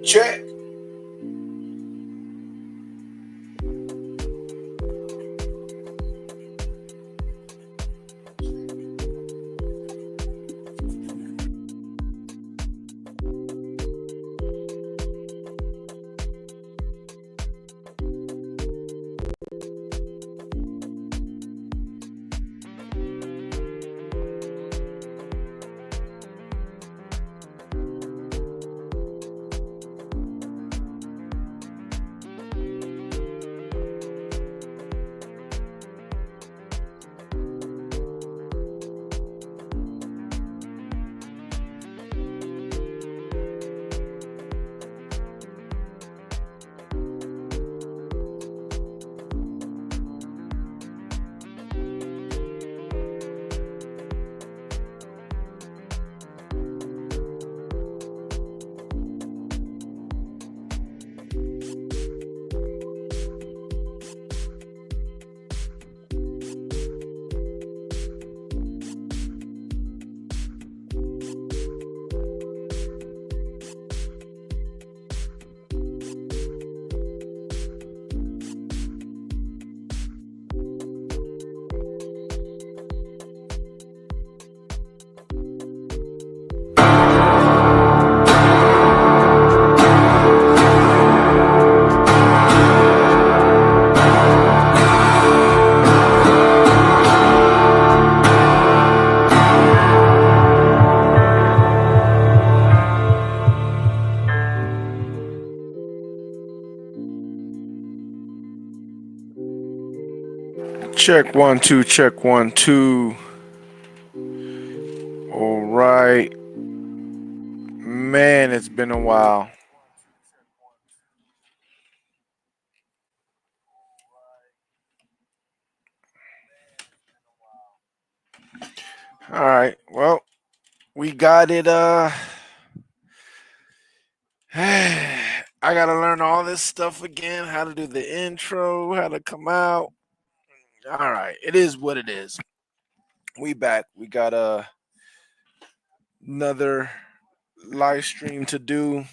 Check. Check 1 2, check 1 2. All right. Man, it's been a while. All right. Well, we got it. I gotta learn all this stuff again, how to do the intro, how to come out. All right. It is what it is. We back. We got another live stream to do.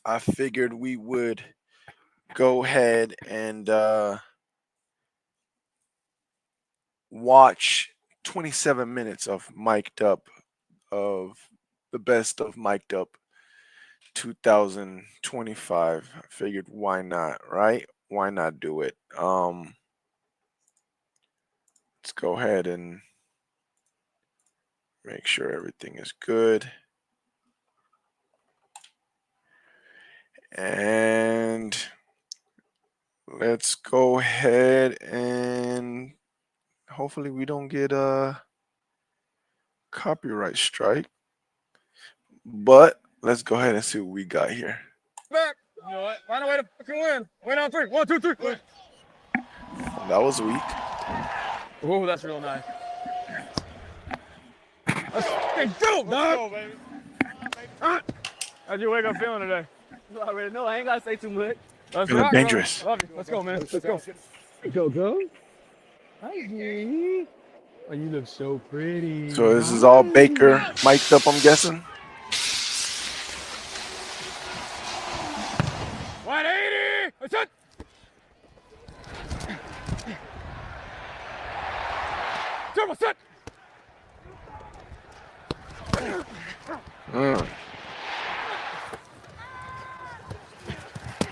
I figured we would go ahead and watch 27 minutes of mic'd up, of the best of mic'd up 2025. I figured why not, right? Why not do it? Let's go ahead and make sure everything is good. And let's go ahead and hopefully we don't get a copyright strike. But let's go ahead and see what we got here. You know what? Find a way to fucking win. Win on 3. 1, 2, 3. Win. That was weak. Ooh, that's real nice. Let's fucking go, dog. Baby. How'd you wake up feeling today? I already know. I ain't gotta say too much. Let's Feeling rock, dangerous. Love you. Let's go, man. Let's go. Go. Hi, G. Oh, you look so pretty. So this is all Baker mic'd up, I'm guessing. 180. That's it. Turbo set.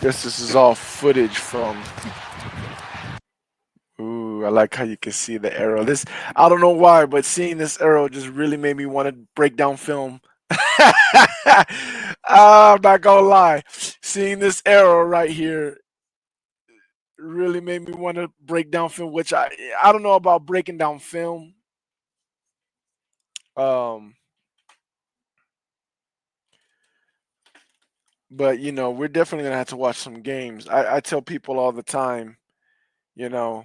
Guess this is all footage from. Ooh, I like how you can see the arrow. This, I don't know why, but seeing this arrow just really made me want to break down film. I'm not gonna lie. Seeing this arrow right here really made me want to break down film, which I don't know about breaking down film. But you know, we're definitely gonna have to watch some games. I tell people all the time, you know,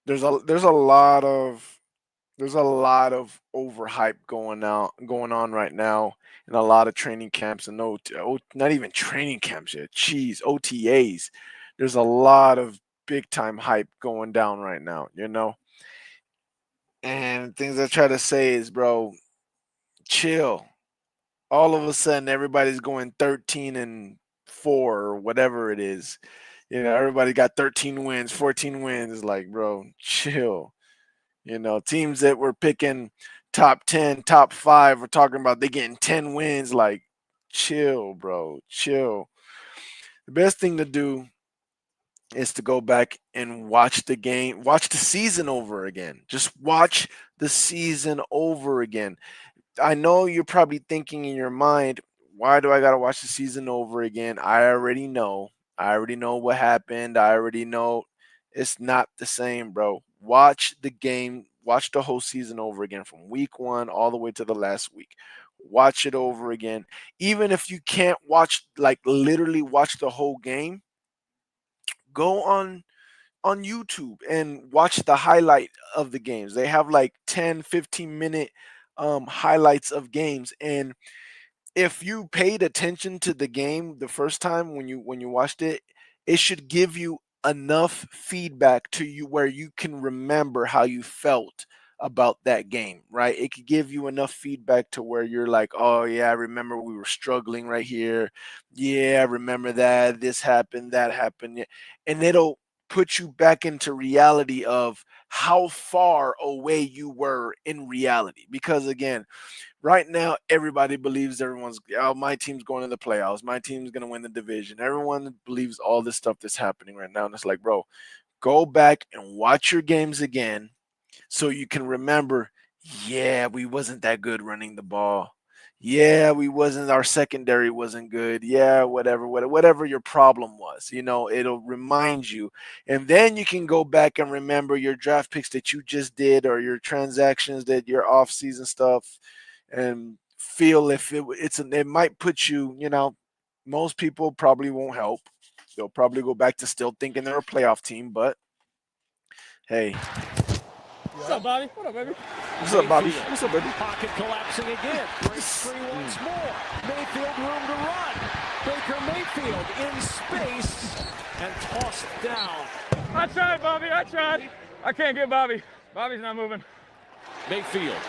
there's a lot of overhype going on right now in a lot of training camps and not even training camps yet. Jeez, OTAs. There's a lot of big time hype going down right now, you know. And things I try to say is, bro, chill. All of a sudden, everybody's going 13-4 or whatever it is. You know, everybody got 13 wins, 14 wins. Like, bro, chill. You know, teams that were picking top 10, top 5 are talking about they getting 10 wins. Like, chill, bro, chill. The best thing to do is to go back and watch the game, watch the season over again. Just watch the season over again. I know you're probably thinking in your mind, why do I got to watch the season over again? I already know. I already know what happened. I already know it's not the same, bro. Watch the game, watch the whole season over again from week 1 all the way to the last week. Watch it over again. Even if you can't watch, like literally watch the whole game, go on YouTube and watch the highlight of the games. They have like 10, 15-minute highlights of games, and if you paid attention to the game the first time when you watched it, it should give you enough feedback to you where you can remember how you felt about that game, right? It could give you enough feedback to where you're like, oh yeah, I remember we were struggling right here. Yeah, I remember that. This happened, that happened. Yeah. And it'll put you back into reality of how far away you were in reality. Because again, right now everybody believes my team's going to the playoffs, my team's going to win the division. Everyone believes all this stuff that's happening right now, and it's like, bro, go back and watch your games again so you can remember, yeah, we wasn't that good running the ball. Yeah, our secondary wasn't good. Yeah, whatever your problem was, you know, it'll remind you. And then you can go back and remember your draft picks that you just did, or your transactions, that your off-season stuff, and feel if it might put you, you know, most people probably won't help. They'll probably go back to still thinking they're a playoff team, but hey. What's up, Bobby? What up, baby? What's up, Bobby? What's up, baby? Pocket collapsing again. Breaks free once more. Mayfield room to run. Baker Mayfield in space and tossed down. I tried, Bobby. I tried. I can't get Bobby. Bobby's not moving. Mayfield.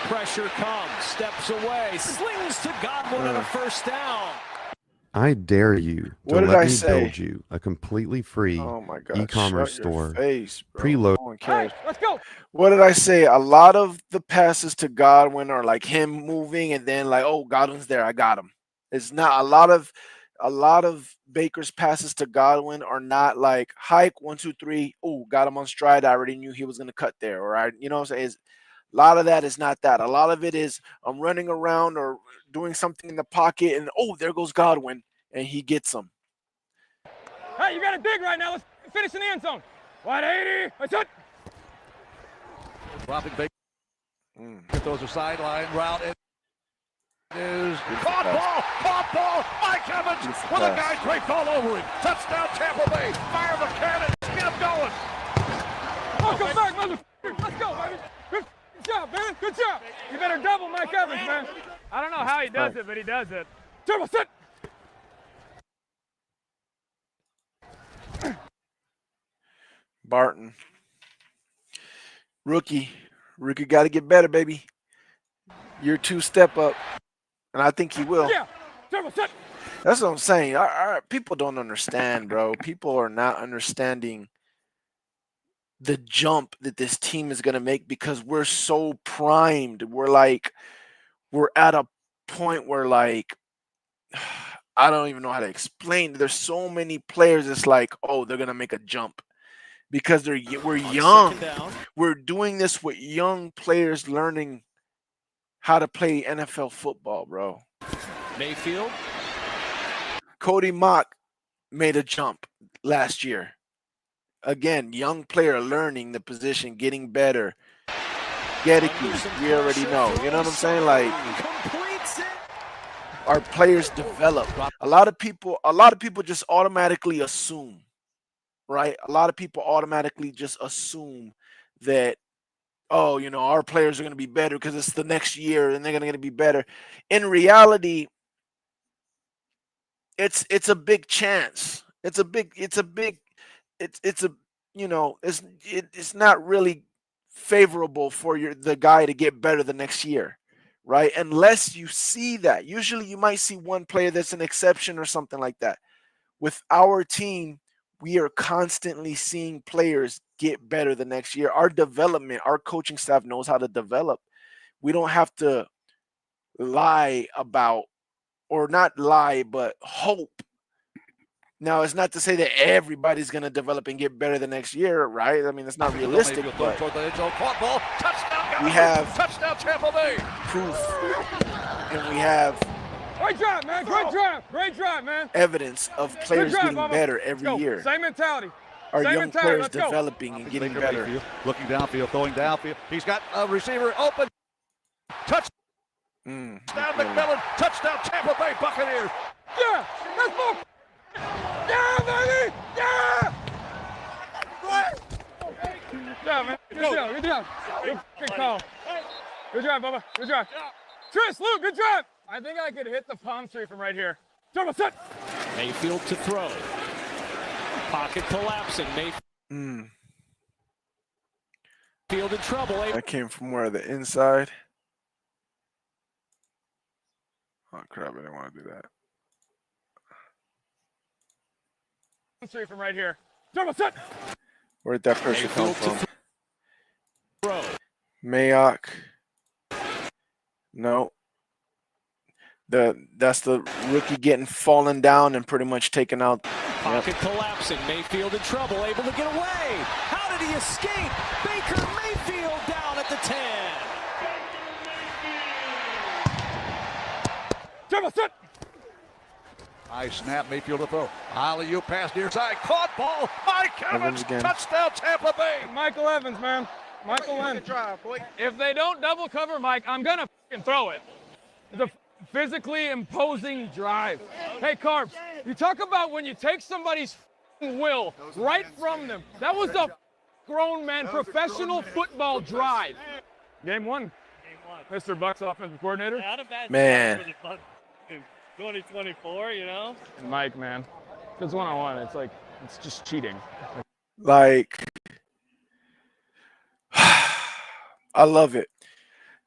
Pressure comes. Steps away. Slings to Godwin and a first down. I dare you to let me build you a completely free e-commerce store. Preload. Right, let's go. What did I say? A lot of the passes to Godwin are like him moving and then like, oh, Godwin's there, I got him. It's not a lot of Baker's passes to Godwin are not like hike 1, 2, 3. Oh, got him on stride. I already knew he was gonna cut there, or you know what I'm saying? A lot of that is not that. A lot of it is I'm running around or doing something in the pocket, and oh, there goes Godwin, and he gets him. Hey, you got to dig right now. Let's finish in the end zone. 180. That's it. Dropping Baker. Throws a sideline route. Caught ball. Mike Evans with a guy draped all over him. Touchdown, Tampa Bay. Fire the cannon. Get him going. Welcome back, motherfucker. Let's go, baby. Good job, man. Good job. You better double Mike Evans, man. I don't know how he does it, but he does it. Turbo, sit. Barton. Rookie got to get better, baby. Year 2 step up, and I think he will. Yeah. Turbo, sit. That's what I'm saying. People don't understand, bro. People are not understanding the jump that this team is going to make because we're so primed. We're at a point where, like, I don't even know how to explain. There's so many players. It's like, oh, they're going to make a jump because we're young. We're doing this with young players learning how to play NFL football, bro. Mayfield. Cody Mock made a jump last year. Again, young player learning the position, getting better. Gedeke, we already know. You know what I'm saying? Like, our players develop. A lot of people just automatically assume, right? A lot of people automatically just assume that, oh, you know, our players are going to be better because it's the next year and they're going to be better. In reality, it's a big chance. It's not really favorable for the guy to get better the next year, right? Unless you see that. Usually you might see one player that's an exception or something like that. With our team, we are constantly seeing players get better the next year. Our development, our coaching staff knows how to develop. We don't have to lie about, or not lie, but hope. Now, it's not to say that everybody's going to develop and get better the next year, right? I mean, it's not realistic, but we have proof, and we have Great drive, man. Great drive, man. evidence of players getting better every year. Same mentality. Our Same young mentality. players developing and getting better. Looking downfield, throwing downfield. He's got a receiver open. Touchdown, McMillan. Touchdown, Tampa Bay Buccaneers. Yeah, let's move. Yeah, baby. Yeah. Good job, man. Good job. Good call. Good job, Bubba. Good job. Tris, Luke, good job. I think I could hit the palm tree from right here. Turbo, set. Mayfield to throw. Pocket collapsing. Mayfield in trouble. That came from where? The inside? Oh, crap. I didn't want to do that. Tree from right here. Turbo, set. Where did that pressure come from? Mayock. No. That's the rookie getting fallen down and pretty much taken out. Pocket collapsing. Mayfield in trouble, able to get away. How did he escape? Baker Mayfield down at the 10. Turbo, set. Nice snap, Mayfield to throw. Alley-oop pass near side. Caught ball. Mike Evans. Touchdown, Tampa Bay. Michael Evans, man. Michael Evans. If they don't double cover Mike, I'm going to throw it. It's a physically imposing drive. Hey, Carbs, you talk about when you take somebody's will right from them. That was a grown man, professional football drive. Game one. Mr. Buck's offensive coordinator. Man. 2024, you know? Mike, man. It's one-on-one. It's like, it's just cheating. Like, I love it.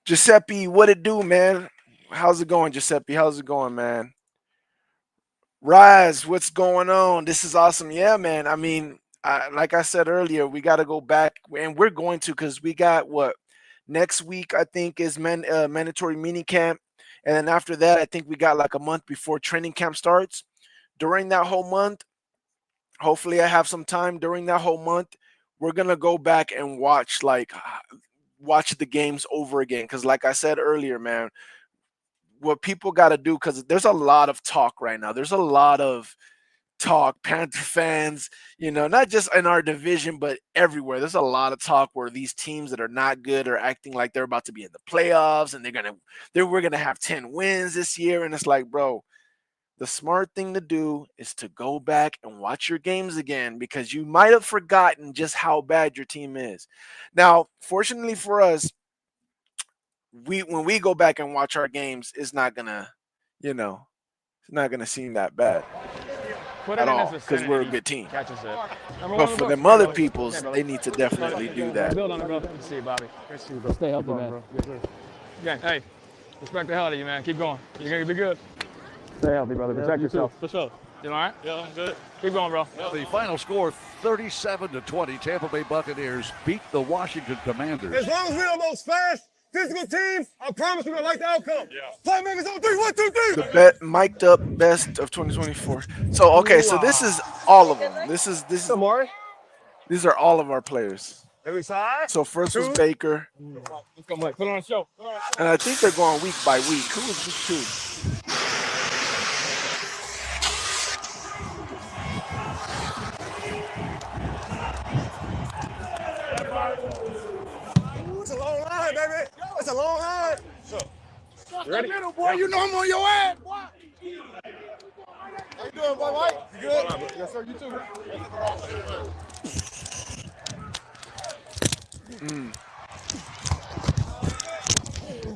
Giuseppe, what it do, man? How's it going, Giuseppe? How's it going, man? Rise, what's going on? This is awesome. Yeah, man. I mean, like I said earlier, we got to go back, and we're going to, because we got next week, I think, is mandatory mini camp. And then after that, I think we got like a month before training camp starts. During that whole month, hopefully I have some time during that whole month. We're going to go back and watch the games over again. Because like I said earlier, man, what people got to do, because there's a lot of talk right now. There's a lot of talk, Panther fans, not just in our division, but everywhere. There's a lot of talk where these teams that are not good are acting like they're about to be in the playoffs and we're gonna have 10 wins this year. And it's like, bro, the smart thing to do is to go back and watch your games again, because you might have forgotten just how bad your team is. Now, fortunately for us, when we go back and watch our games, it's not gonna, it's not gonna seem that bad at all, because we're a good team. But for them other peoples, they need to definitely do that. Build on it, bro. Good to see you, Bobby. Great to see you, bro. Stay healthy, man. Yeah, hey, respect the hell out of you, man. Keep going. You're gonna be good. Stay healthy, brother. Protect yourself. For sure. You all right? Yeah, I'm good. Keep going, bro. The final score, 37-20. Tampa Bay Buccaneers beat the Washington Commanders. As long as we're the most fast, physical team, I promise we're gonna like the outcome. Yeah. Playmakers on 3, 1, 2, 3. The mic'd up best of 2024. So okay, so this is all of them. These are all of our players. Every side. So first was Baker, Let's go, Mike. Put on a show. and I think they're going week by week. Who was week 2? It's a long line, baby. It's a long line. You ready? Middle, boy, you know I'm on your ass, boy. How you doing, boy, Mike? You good? Yes, sir. You too.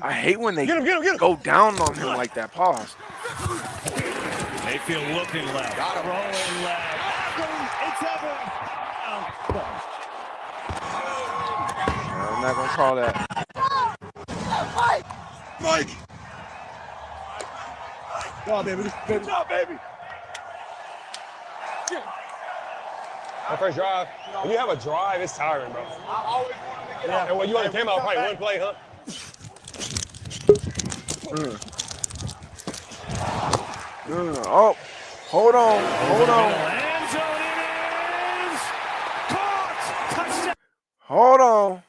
I hate when they Get him. go down on him like that. Pause. Mayfield looking left. Got him. Rolling left. I'm not gonna call that. Mike. Good job, baby. My first drive. When you have a drive, it's tiring, bro. Yeah. And when you only came out probably one play, huh? Oh, hold on. Hold on.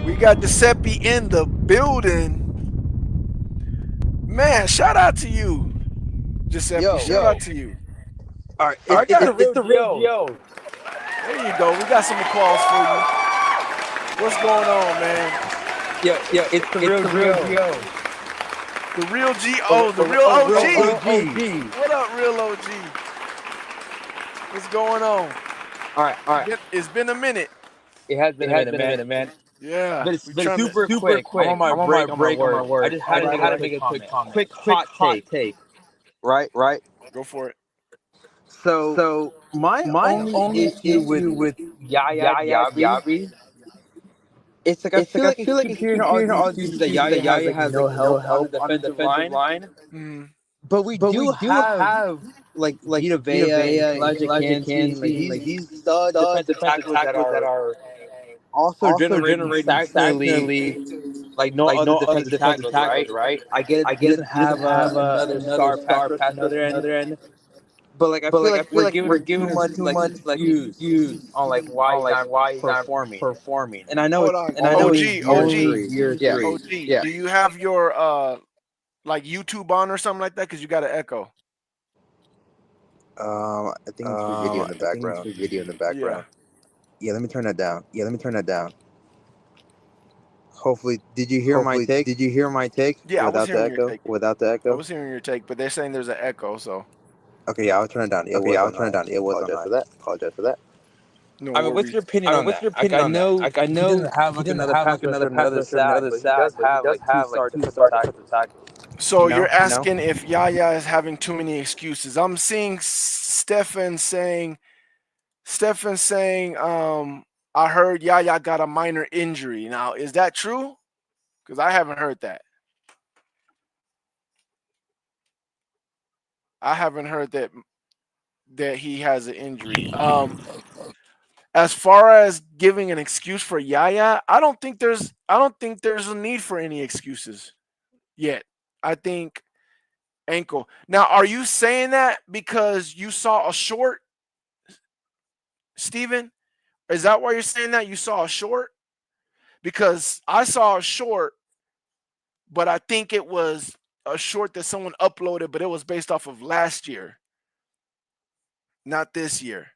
We got Giuseppe in the building. Man, shout out to you, Giuseppe. Shout out to you. All right, it's the real Gio. There you go. We got some applause for you. What's going on, man? Yeah, it's the real Gio. The real G. Oh, the real OG. What up, real OG? What's going on? All right. It's been a minute. It has been a minute, man. Yeah. But it's been super quick. I'm on my break on my word. I just had to make a quick comment. Quick hot take. Right. Go for it. So my only issue with Yabi, it's like I feel like keep hearing all these excuses that Yaya has no help on the defensive line. Mm. But we do have like Vita Vea, Elijah Cansey, like these stud defensive tackles that are also generating sacks in the league, like no other defensive tackles, right? I get it doesn't have another star pass another end. But I feel like we're giving too much excuse on why he's not performing. And I know OG. Year three. OG. Yeah. Do you have your YouTube on or something like that? Because you got an echo. I think it's for video in the background. Yeah, let me turn that down. Hopefully, did you hear my take? Yeah, Without the echo. I was hearing your take, but they're saying there's an echo, so. Okay, yeah, I'll turn it down. It was Apologize for that. No I mean, what's your opinion on that? I know he doesn't have another pass side, but he does have two-star tackles. So you're asking if Yaya is having too many excuses. I'm seeing Stefan saying, I heard Yaya got a minor injury. Now, is that true? Because I haven't heard that. I haven't heard that he has an injury. As far as giving an excuse for Yaya, I don't think there's a need for any excuses yet. I think ankle. Now, are you saying that because you saw a short, Steven? Is that why you're saying that? You saw a short? Because I saw a short, but I think it was a short that someone uploaded, but it was based off of last year, not this year.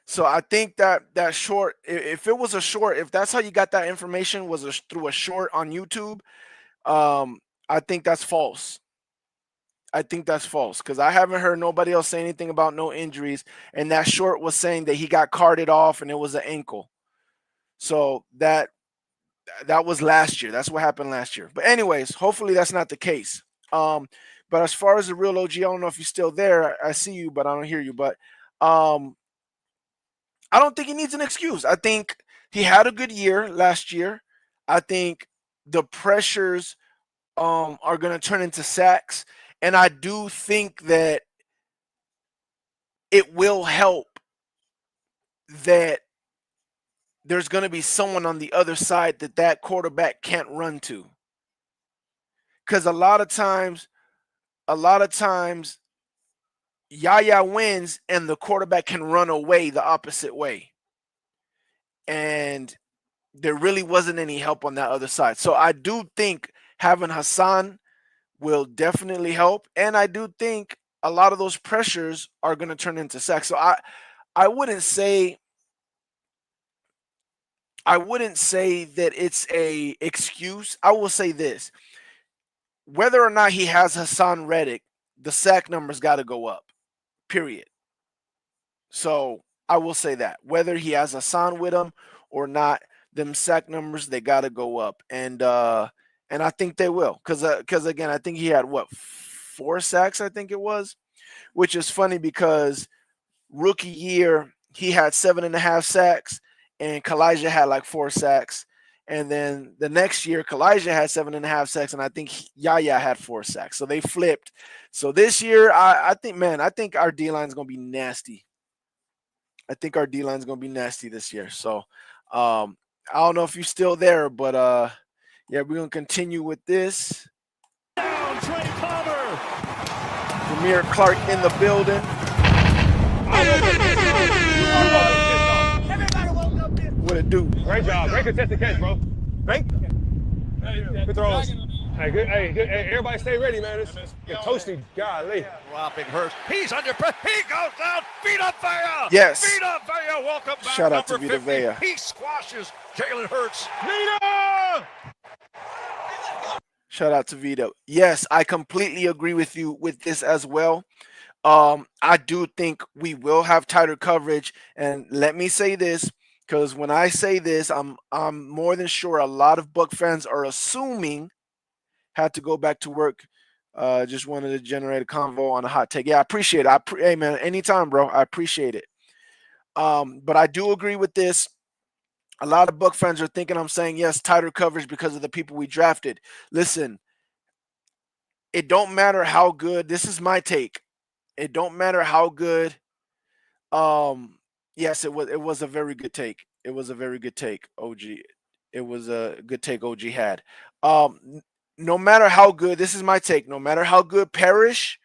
So I think that short, if it was a short, if that's how you got that information, was through a short on YouTube, I think that's false. I think that's false because I haven't heard nobody else say anything about no injuries, and that short was saying that he got carted off and it was an ankle. So that was last year. That's what happened last year. But anyways, hopefully that's not the case. But as far as the real OG, I don't know if you're still there. I see you, but I don't hear you. But I don't think he needs an excuse. I think he had a good year last year. I think the pressures are going to turn into sacks. And I do think that it will help that there's going to be someone on the other side that quarterback can't run to. Because a lot of times, Yaya wins and the quarterback can run away the opposite way. And there really wasn't any help on that other side. So I do think having Hassan will definitely help. And I do think a lot of those pressures are going to turn into sacks. So I wouldn't say that it's a excuse. I will say this. Whether or not he has Hassan Reddick, the sack numbers got to go up. Period. So I will say that. Whether he has Hassan with him or not, them sack numbers, they got to go up. And I think they will. Because again, I think he had, 4 sacks, I think it was, which is funny because rookie year, he had 7.5 sacks, and Kalijah had like 4 sacks. And then the next year, Kalijah had 7.5 sacks, and I think Yaya had 4 sacks. So they flipped. So this year, I think our D-line is going to be nasty. I think our D-line is going to be nasty this year. So I don't know if you're still there, but yeah, we're going to continue with this. Down, Trey Palmer. Jameer Clark in the building. What it do? Great job. Great contested catch, bro. Great. Good throws. Hey, good. Hey, everybody stay ready, man. It's toasty. Golly. Dropping Hurst. He's under pressure. He goes down. Feet on fire. Yes. Feet on fire. Welcome back. Shout out to number Vita 50. Vea. He squashes Jalen Hurts. Vita! Shout out to Vito. Yes, I completely agree with you with this as well. I do think we will have tighter coverage. And let me say this, because when I say this, I'm more than sure a lot of Buck fans are assuming had to go back to work. Just wanted to generate a convo on a hot take. Yeah, I appreciate it. Hey, man, anytime, bro. I appreciate it. But I do agree with this. A lot of Buck fans are thinking I'm saying, yes, tighter coverage because of the people we drafted. Listen, it don't matter how good. This is my take. It don't matter how good. Yes, it was a very good take. It was a very good take, OG. It was a good take OG had. No matter how good, this is my take. No matter how good Parrish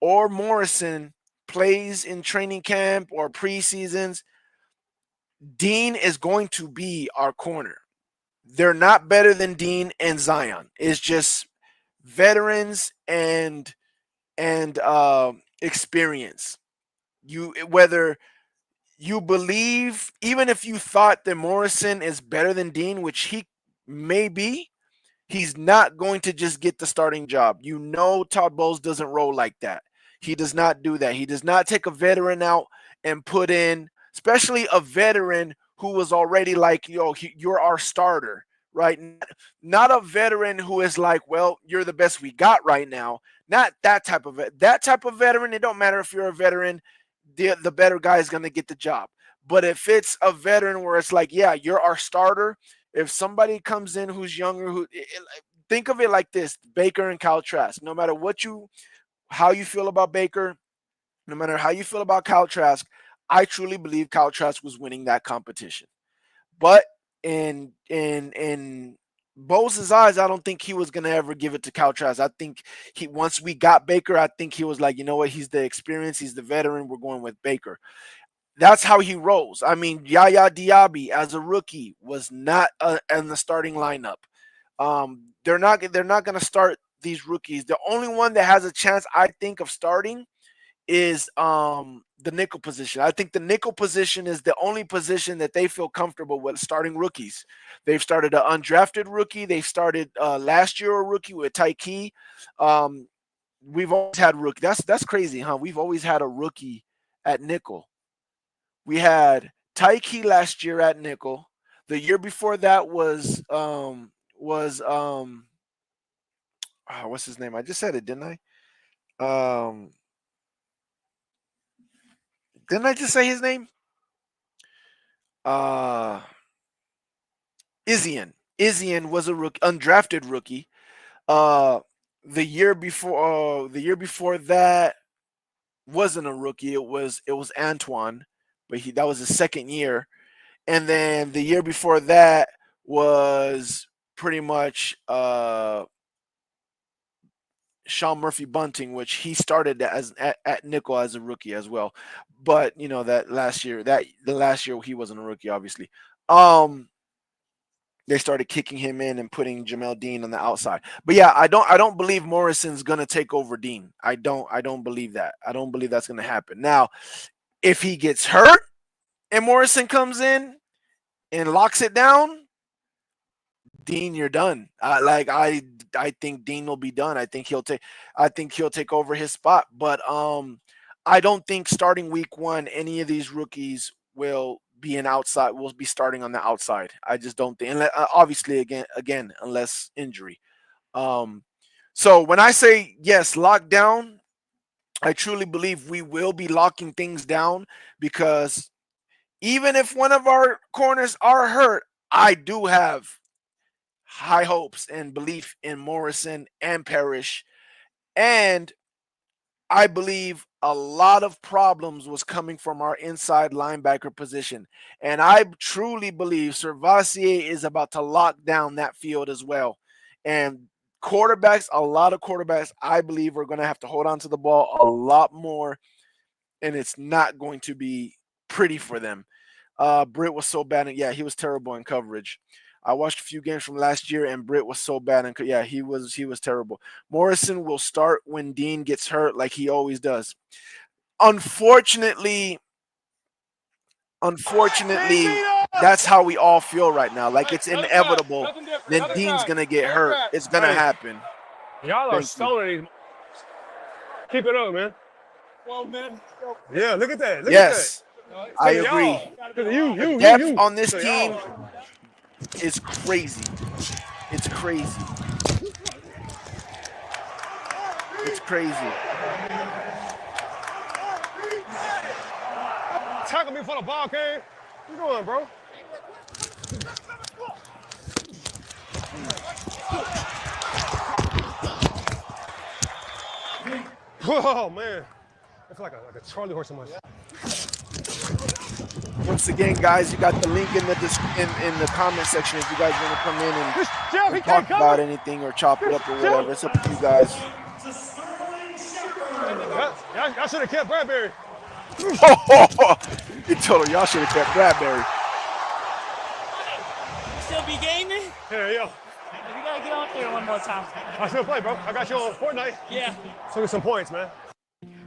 or Morrison plays in training camp or preseasons, Dean is going to be our corner. They're not better than Dean and Zion. It's just veterans and experience. Whether you believe, even if you thought that Morrison is better than Dean, which he may be, he's not going to just get the starting job. You know, Todd Bowles doesn't roll like that. He does not do that. He does not take a veteran out and put in, especially a veteran who was already like, you're our starter, right? Not a veteran who is like, well, you're the best we got right now. Not that type of veteran. It don't matter if you're a veteran, the better guy is going to get the job. But if it's a veteran where it's like, yeah, you're our starter. If somebody comes in who's younger, think of it like this: Baker and Kyle Trask. No matter how you feel about Baker, no matter how you feel about Kyle Trask, I truly believe Kyle Trask was winning that competition. But in Bowles' eyes, I don't think he was going to ever give it to Kyle Trask. I think once we got Baker, I think he was like, you know what? He's the experience. He's the veteran. We're going with Baker. That's how he rolls. I mean, Yaya Diaby as a rookie was not in the starting lineup. They're not going to start these rookies. The only one that has a chance, I think, of starting is the nickel position. I think the nickel position is the only position that they feel comfortable with starting rookies. They've started an undrafted rookie. They started last year a rookie with Tyke. We've always had rookie. That's crazy, huh? We've always had a rookie at nickel. We had Tyke last year at nickel. The year before that was what's his name? I just said it, didn't I? Didn't I just say his name? Izian was a rookie, undrafted rookie. The year before that wasn't a rookie. It was Antoine, but that was his second year. And then the year before that was pretty much Sean Murphy Bunting, which he started at nickel as a rookie as well. But that the last year he wasn't a rookie, obviously. They started kicking him in and putting Jamel Dean on the outside. But yeah, I don't believe Morrison's gonna take over Dean. I don't believe that. I don't believe that's gonna happen. Now, if he gets hurt and Morrison comes in and locks it down, Dean, you're done. I think Dean will be done. I think he'll take over his spot. But I don't think starting week 1 any of these rookies will be starting on the outside. I just don't think. And obviously, again, unless injury. So when I say yes, lock down, I truly believe we will be locking things down, because even if one of our corners are hurt, I do have high hopes and belief in Morrison and Parrish. And I believe a lot of problems was coming from our inside linebacker position. And I truly believe Servassier is about to lock down that field as well. And quarterbacks, a lot of quarterbacks, I believe, are going to have to hold on to the ball a lot more. And it's not going to be pretty for them. Britt was so bad. And yeah, he was terrible in coverage. I watched a few games from last year, and Britt was so bad. And yeah, he was terrible. Morrison will start when Dean gets hurt, like he always does. Unfortunately, that's how we all feel right now. Like it's inevitable. Then Dean's gonna get hurt. It's gonna happen. Y'all are stoning. Keep it up, man. Well, man. Yeah, look at that. Yes, I agree. The depth on this team is crazy. It's crazy. It's crazy. Tackle me for the ball, Kane. What you doing, bro? Oh, man. I feel like a Charlie horse in my shit. Once again, guys, you got the link in the comment section if you guys want to come in and talk about anything or chop it up or whatever. It's up to you guys. Y'all should have kept Bradbury. You told her y'all should have kept Bradbury. Still be gaming? Yeah. You gotta get out there one more time. I still play, bro. I got you on Fortnite. Yeah. So get some points, man.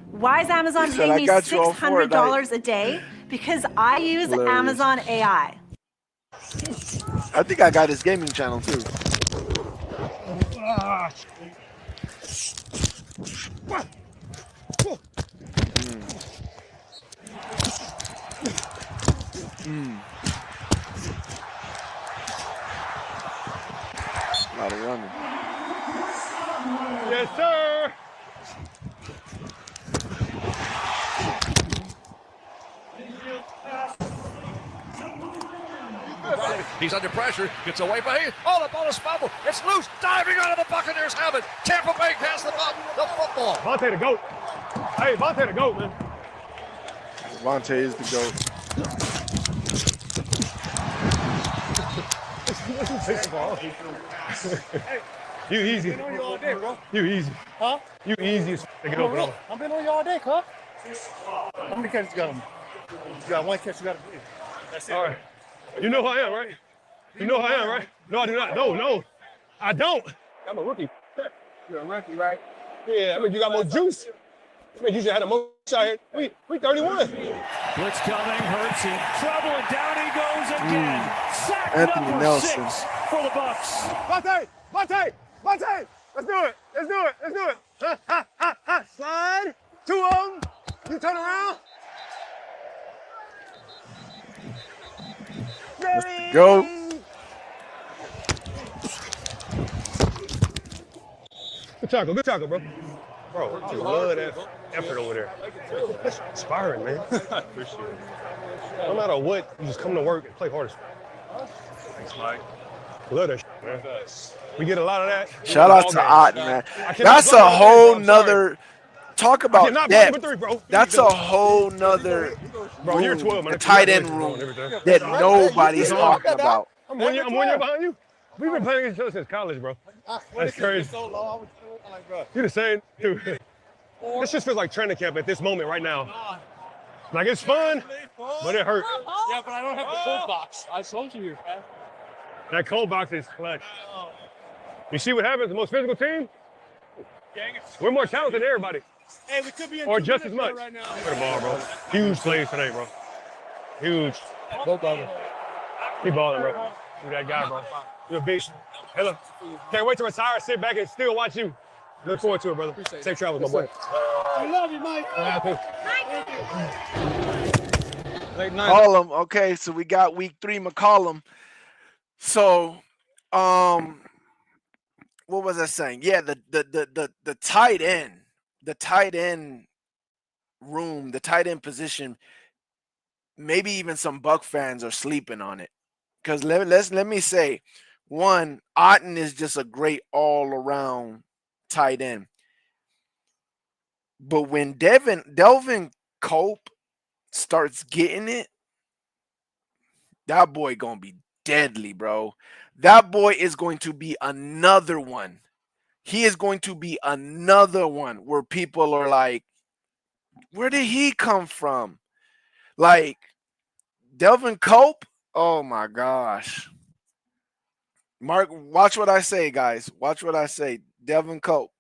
Why is Amazon paying me $600 a day? Because I use Amazon AI. I think I got his gaming channel too. A lot of running. Yes, sir. He's under pressure, gets away by him. Oh, the ball is fumbled. It's loose. Diving out of the Buccaneers have it. Tampa Bay has the football. Vontae the GOAT. Hey, Vontae the GOAT, man. Vontae is the GOAT. You easy. I've been on you all day, bro. You easy. Huh? You easy as to get over. I've been on you all day, cuz. How many catches you got on me? You got one catch, you got to do. That's it. All right. You know who I am, right? You know who I am, right? No, I do not. No. I don't. I'm a rookie. You're a rookie, right? Yeah, I mean, you got more juice. I mean, you should have had a more shot here. We 31. Blitz coming, Hurts in trouble, and down he goes again. Sack Anthony number Nelson. 6 for the Bucks. Vontae! Let's do it. Ha. Slide. 2 on. You turn around. Let's go. Good tackle, bro. Bro, I love that effort over there. That's inspiring, man. Appreciate it. No matter what, you just come to work and play hard. Thanks, Mike. Love that shit, man. We get a lot of that. Shout out to Otten, man. That's a whole nother talk about depth. That's a whole nother bro, you're 12, man. The tight end room that nobody's talking about. I'm 1 year behind you. We've been playing against each other since college, bro. That's crazy. You're the same, dude. This just feels like training camp at this moment right now. Like, it's fun, but it hurt. Yeah, but I don't have the cold box. I told you, man. That cold box is clutch. You see what happens? The most physical team? We're more talented than everybody. Hey, we could be in or just as much. right now. For the ball, bro. Huge plays today, bro. Huge. Both of them. Keep balling, bro. You that guy, bro. You're a beast. Hey, look. Can't wait to retire, sit back, and still watch you. Look forward to it, brother. Safe travels, my boy. I love you, Mike. McCollum. Okay, so we got week 3 McCollum. So, what was I saying? Yeah, the tight end room, the tight end position. Maybe even some Buck fans are sleeping on it, because let me say, one, Otten is just a great all around tight end. But when Delvin Cope starts getting it, that boy gonna be deadly, bro. That boy is going to be another one. He is going to be another one where people are like, where did he come from? Like, Delvin Cope, oh my gosh. Mark, watch what I say, guys. Watch what I say. Delvin Cope.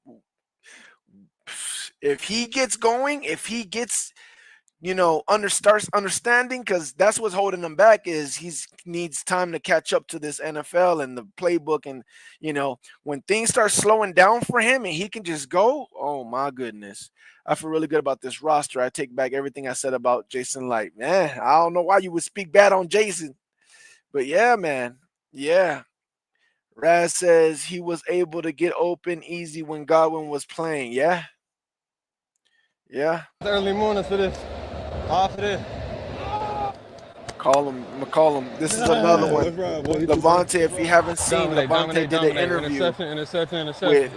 If he gets going, if he gets, starts understanding, because that's what's holding him back, is he needs time to catch up to this NFL and the playbook. And, when things start slowing down for him and he can just go, oh my goodness. I feel really good about this roster. I take back everything I said about Jason Light. Man, I don't know why you would speak bad on Jason. But yeah, man. Yeah. Raz says he was able to get open easy when Godwin was playing. Yeah. Yeah. Early morning for this. Off of this. McCollum. This is another one. Levante, if you haven't seen, Levante did an interview. Interception.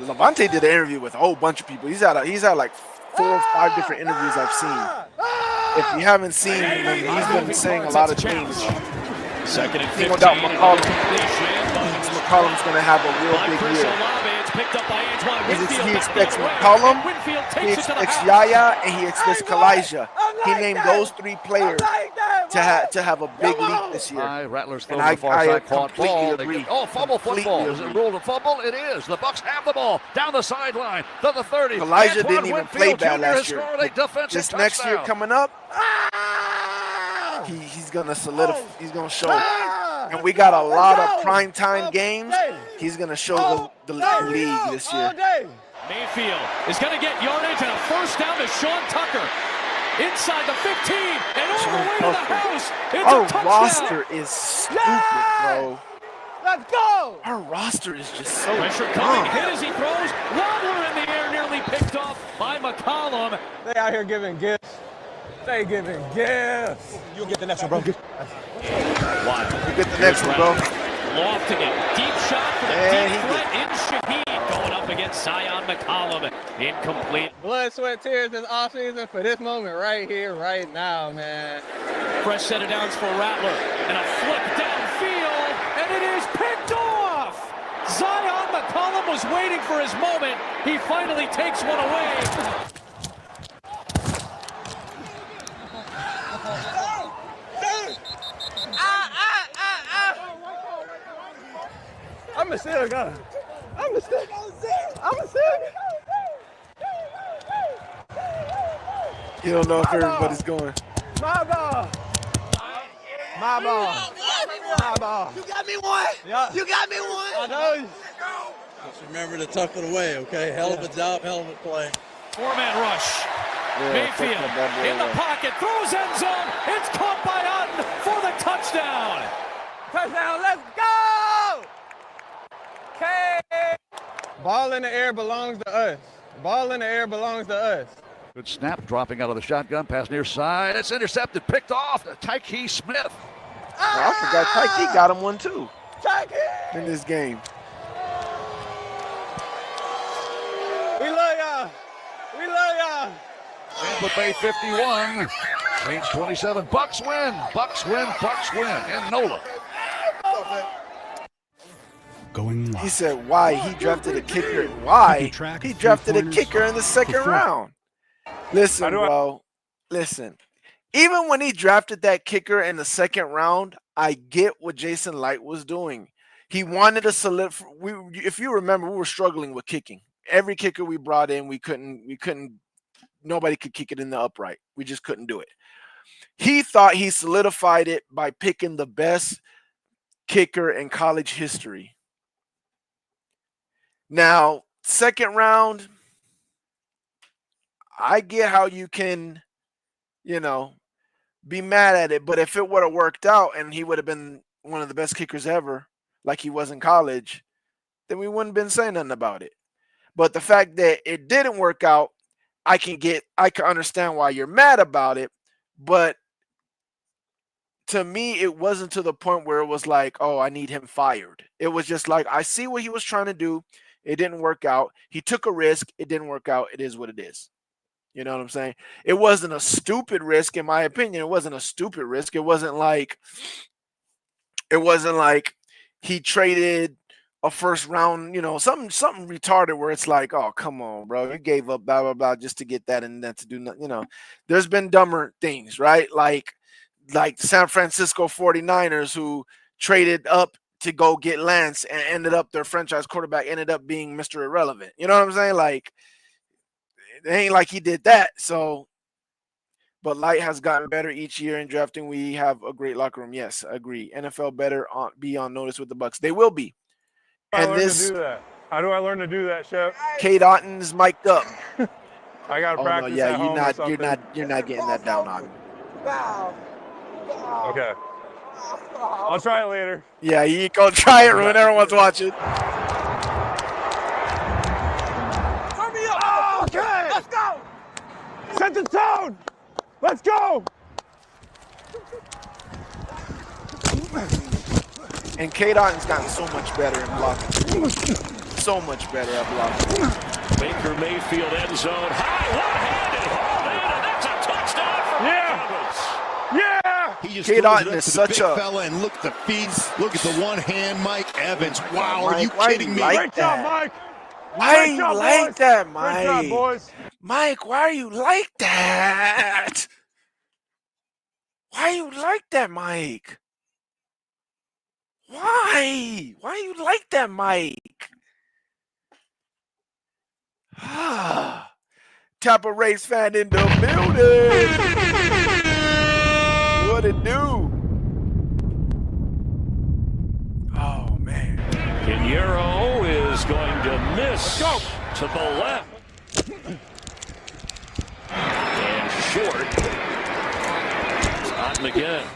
Levante did an interview with a whole bunch of people. He's had like 4 or 5 different interviews I've seen. If you haven't seen him, he's been saying a lot of things. Second and 15. No doubt McCollum's going to have a real big year. He expects McCollum, he expects Yaya, and he expects Kalijah. He named those 3 players to have a big leap this year. Rattlers and I completely agree. Oh, fumble football. Is it ruled a fumble? It is. The Bucks have the ball down the sideline to the 30. Kalijah didn't even play bad last year. This next year coming up, he's going to solidify. He's going to show. And we got a lot of primetime games. He's going to show the league this year. Mayfield is going to get yardage and a first down to Sean Tucker. Inside the 15 and all the way to the house. It's Our a touchdown. roster is stupid, bro. Let's go. Our roster is just so Pressure coming, hit as he throws. Wobbler in the air, nearly picked off by McCollum. They out here giving gifts. They giving gifts. You'll get the next one, bro. Wild. You get the next one, bro. Lofting it. Deep shot for the deep threat in Shaheed. Going up against Zion McCollum. Incomplete. Blood, sweat, tears this offseason for this moment right here, right now, man. Fresh set of downs for Rattler. And a flick downfield. And it is picked off. Zion McCollum was waiting for his moment. He finally takes one away. I'm a still got I'm a stick. I'm a stick. You don't know if everybody's going. My ball. My ball. My ball. You got me one. Yeah. You got me one. I know you. Just remember to tuck it away, okay? Hell of a job, hell of a play. Four-man rush. Yeah, Mayfield in the pocket, throws end zone. It's caught by Otten for the touchdown. Touchdown, let's go! Okay. Ball in the air belongs to us. Ball in the air belongs to us. Good snap, dropping out of the shotgun, pass near side. It's intercepted, picked off. Tyke Smith. I forgot Tyke got him one too Tyke! in this game. We love y'all. We love y'all. Tampa Bay 51, Saints 27. Bucks win. Bucks win. Bucks win in NOLA. Going live. He said, why? He drafted a kicker. Why? He drafted a kicker in the second round. Listen, bro. Listen. Even when he drafted that kicker in the second round, I get what Jason Light was doing. He wanted to solidify. If you remember, we were struggling with kicking. Every kicker we brought in, we couldn't. Nobody could kick it in the upright. We just couldn't do it. He thought he solidified it by picking the best kicker in college history. Now, second round, I get how you can, be mad at it. But if it would have worked out and he would have been one of the best kickers ever, like he was in college, then we wouldn't have been saying nothing about it. But the fact that it didn't work out, I can understand why you're mad about it. But to me, it wasn't to the point where it was like, oh, I need him fired. It was just like, I see what he was trying to do. It didn't work out. He took a risk. It didn't work out. It is what it is. You know what I'm saying? It wasn't a stupid risk, in my opinion. It wasn't a stupid risk. It wasn't like he traded a first round, something retarded where it's like, oh, come on, bro. You gave up blah, blah, blah just to get that and then to do nothing. There's been dumber things, right? Like the San Francisco 49ers who traded up to go get Lance and ended up their franchise quarterback ended up being Mr. Irrelevant. You know what I'm saying? Like, it ain't like he did that. So, but Light has gotten better each year in drafting. We have a great locker room. Yes, I agree. NFL better be on notice with the Bucks. They will be. How do I learn to do that, Chef? Kate Otten's mic'd up. I got to practice at home or something. You're not getting that down, Otten. Okay. I'll try it later. Yeah, you go try it when everyone's watching. Turn me up. Okay. Let's go. Set the tone. Let's go. And Kate Otten's gotten so much better in blocking. So much better at blocking. Baker Mayfield end zone. High one-handed hold in, and that's a touchdown for Mike Evans. Yeah. He just Kate Otten is such a fella, and look at the feet. Look at the one hand, Mike Evans. Wow, Mike, are you kidding me? Great job, Mike. Why are you like that, Mike? Great job, boys. Mike, why are you like that? Why are you like that, Mike? Why? Why are you like that, Mike? Tampa Rays fan in the building. What it do? Oh, man. Pinheiro is going to miss to the left. And short. It's Otten again.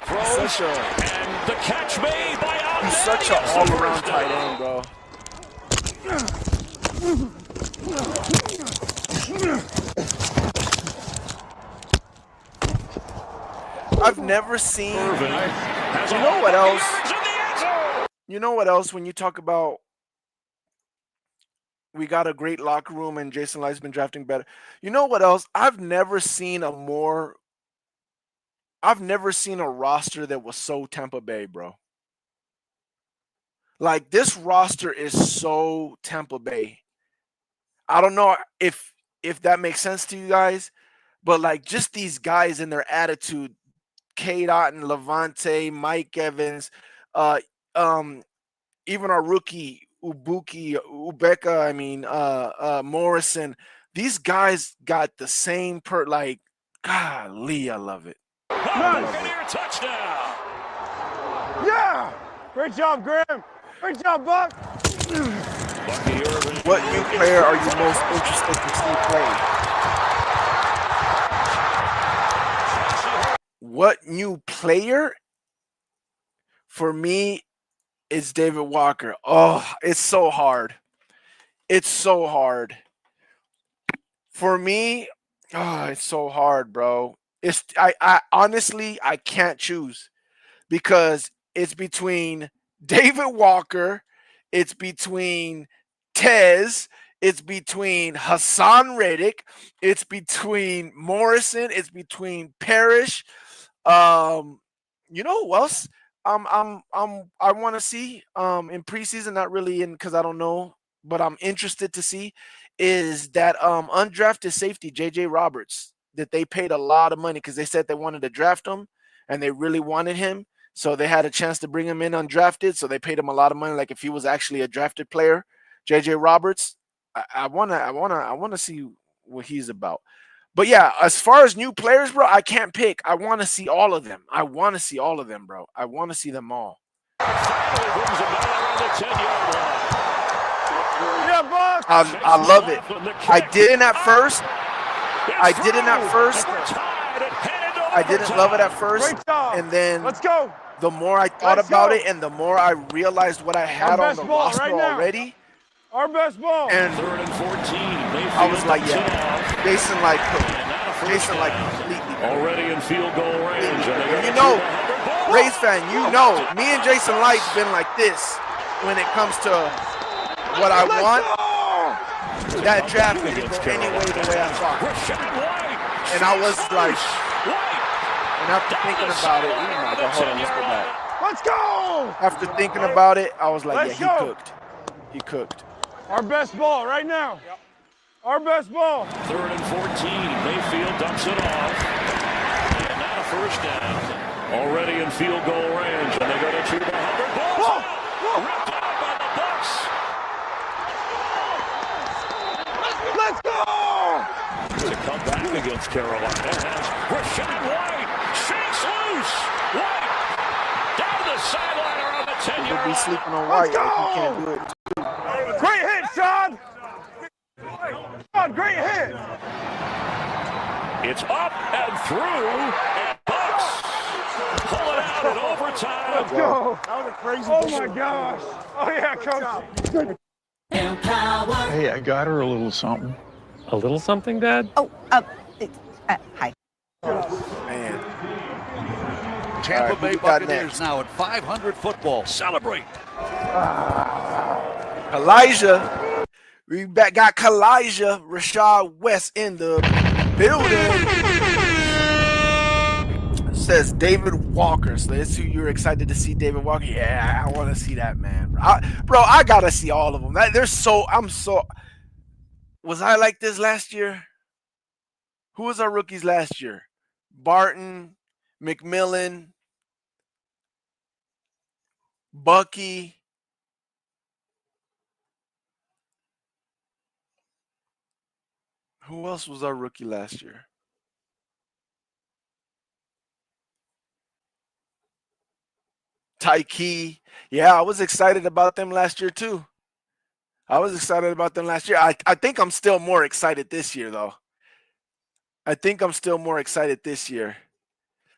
Throws, and the catch made by Otten. He's such an all-around tight end, bro. I've never seen. You know what else? You know what else? When you talk about we got a great locker room and Jason Light's been drafting better. You know what else? I've never seen a roster that was so Tampa Bay, bro. Like, this roster is so Tampa Bay. I don't know if that makes sense to you guys, but like just these guys and their attitude, Kate Otten, Levante, Mike Evans, even our rookie Ubeka, Morrison, these guys got the same like, golly, I love it. Buccaneer touchdown. Yeah. Great job, Graham. Great job, Buck. What new player are you most interested to see play? What new player? For me, it's David Walker. Oh, it's so hard. It's so hard. For me, it's so hard, bro. I honestly I can't choose because it's between David Walker, it's between Tez, it's between Hassan Reddick, it's between Morrison, it's between Parrish. You know who else? I want to see in preseason, not really in because I don't know, but I'm interested to see is that undrafted safety JJ Roberts that they paid a lot of money because they said they wanted to draft him and they really wanted him, so they had a chance to bring him in undrafted, so they paid him a lot of money. Like if he was actually a drafted player, JJ Roberts, I wanna see what he's about. But yeah, as far as new players, bro, I can't pick. I want to see all of them. I want to see all of them, bro. I want to see them all. I love it. I didn't at first. I didn't love it at first. And then the more I thought about it and the more I realized what I had on the roster already. Our best ball. And 3rd and 14. I was like, yeah, Jason completely. Already in field goal range. You know, Rays fan, you know, me and Jason Light's been like this when it comes to what I want. That draft didn't go anyway the way I thought. And I was like, and after thinking about it, hold on, let's go back. Let's go! After thinking about it, I was like, yeah, he cooked. He cooked. Our best ball right now. Yep. Our best ball. 3rd and 14. Mayfield dumps it off. And now a first down. Already in field goal range. And they go to 200. Ball ripped out by the Bucs. Let's go! To come back against Carolina. Rashad White shakes loose. White down the sideline around the 10-yard line. People be sleeping on White like he can't do it. Great hit, Sean! Sean, great hit! It's up and through, and Bucs pull it out in overtime. Let's go! That was a crazy Oh my gosh! Oh yeah, coach! Hey, I got her a little something. A little something, Dad? Oh, hi. Man. Tampa Bay Buccaneers now at 500 football. Celebrate. Elijah. We got Kalijah Rashad West in the building. Says David Walker. So that's who you're excited to see, David Walker. Yeah, I want to see that, man. Bro, I got to see all of them. Was I like this last year? Who was our rookies last year? Barton, McMillan, Bucky. Who else was our rookie last year? Tyke. Yeah, I was excited about them last year too. I think I'm still more excited this year, though.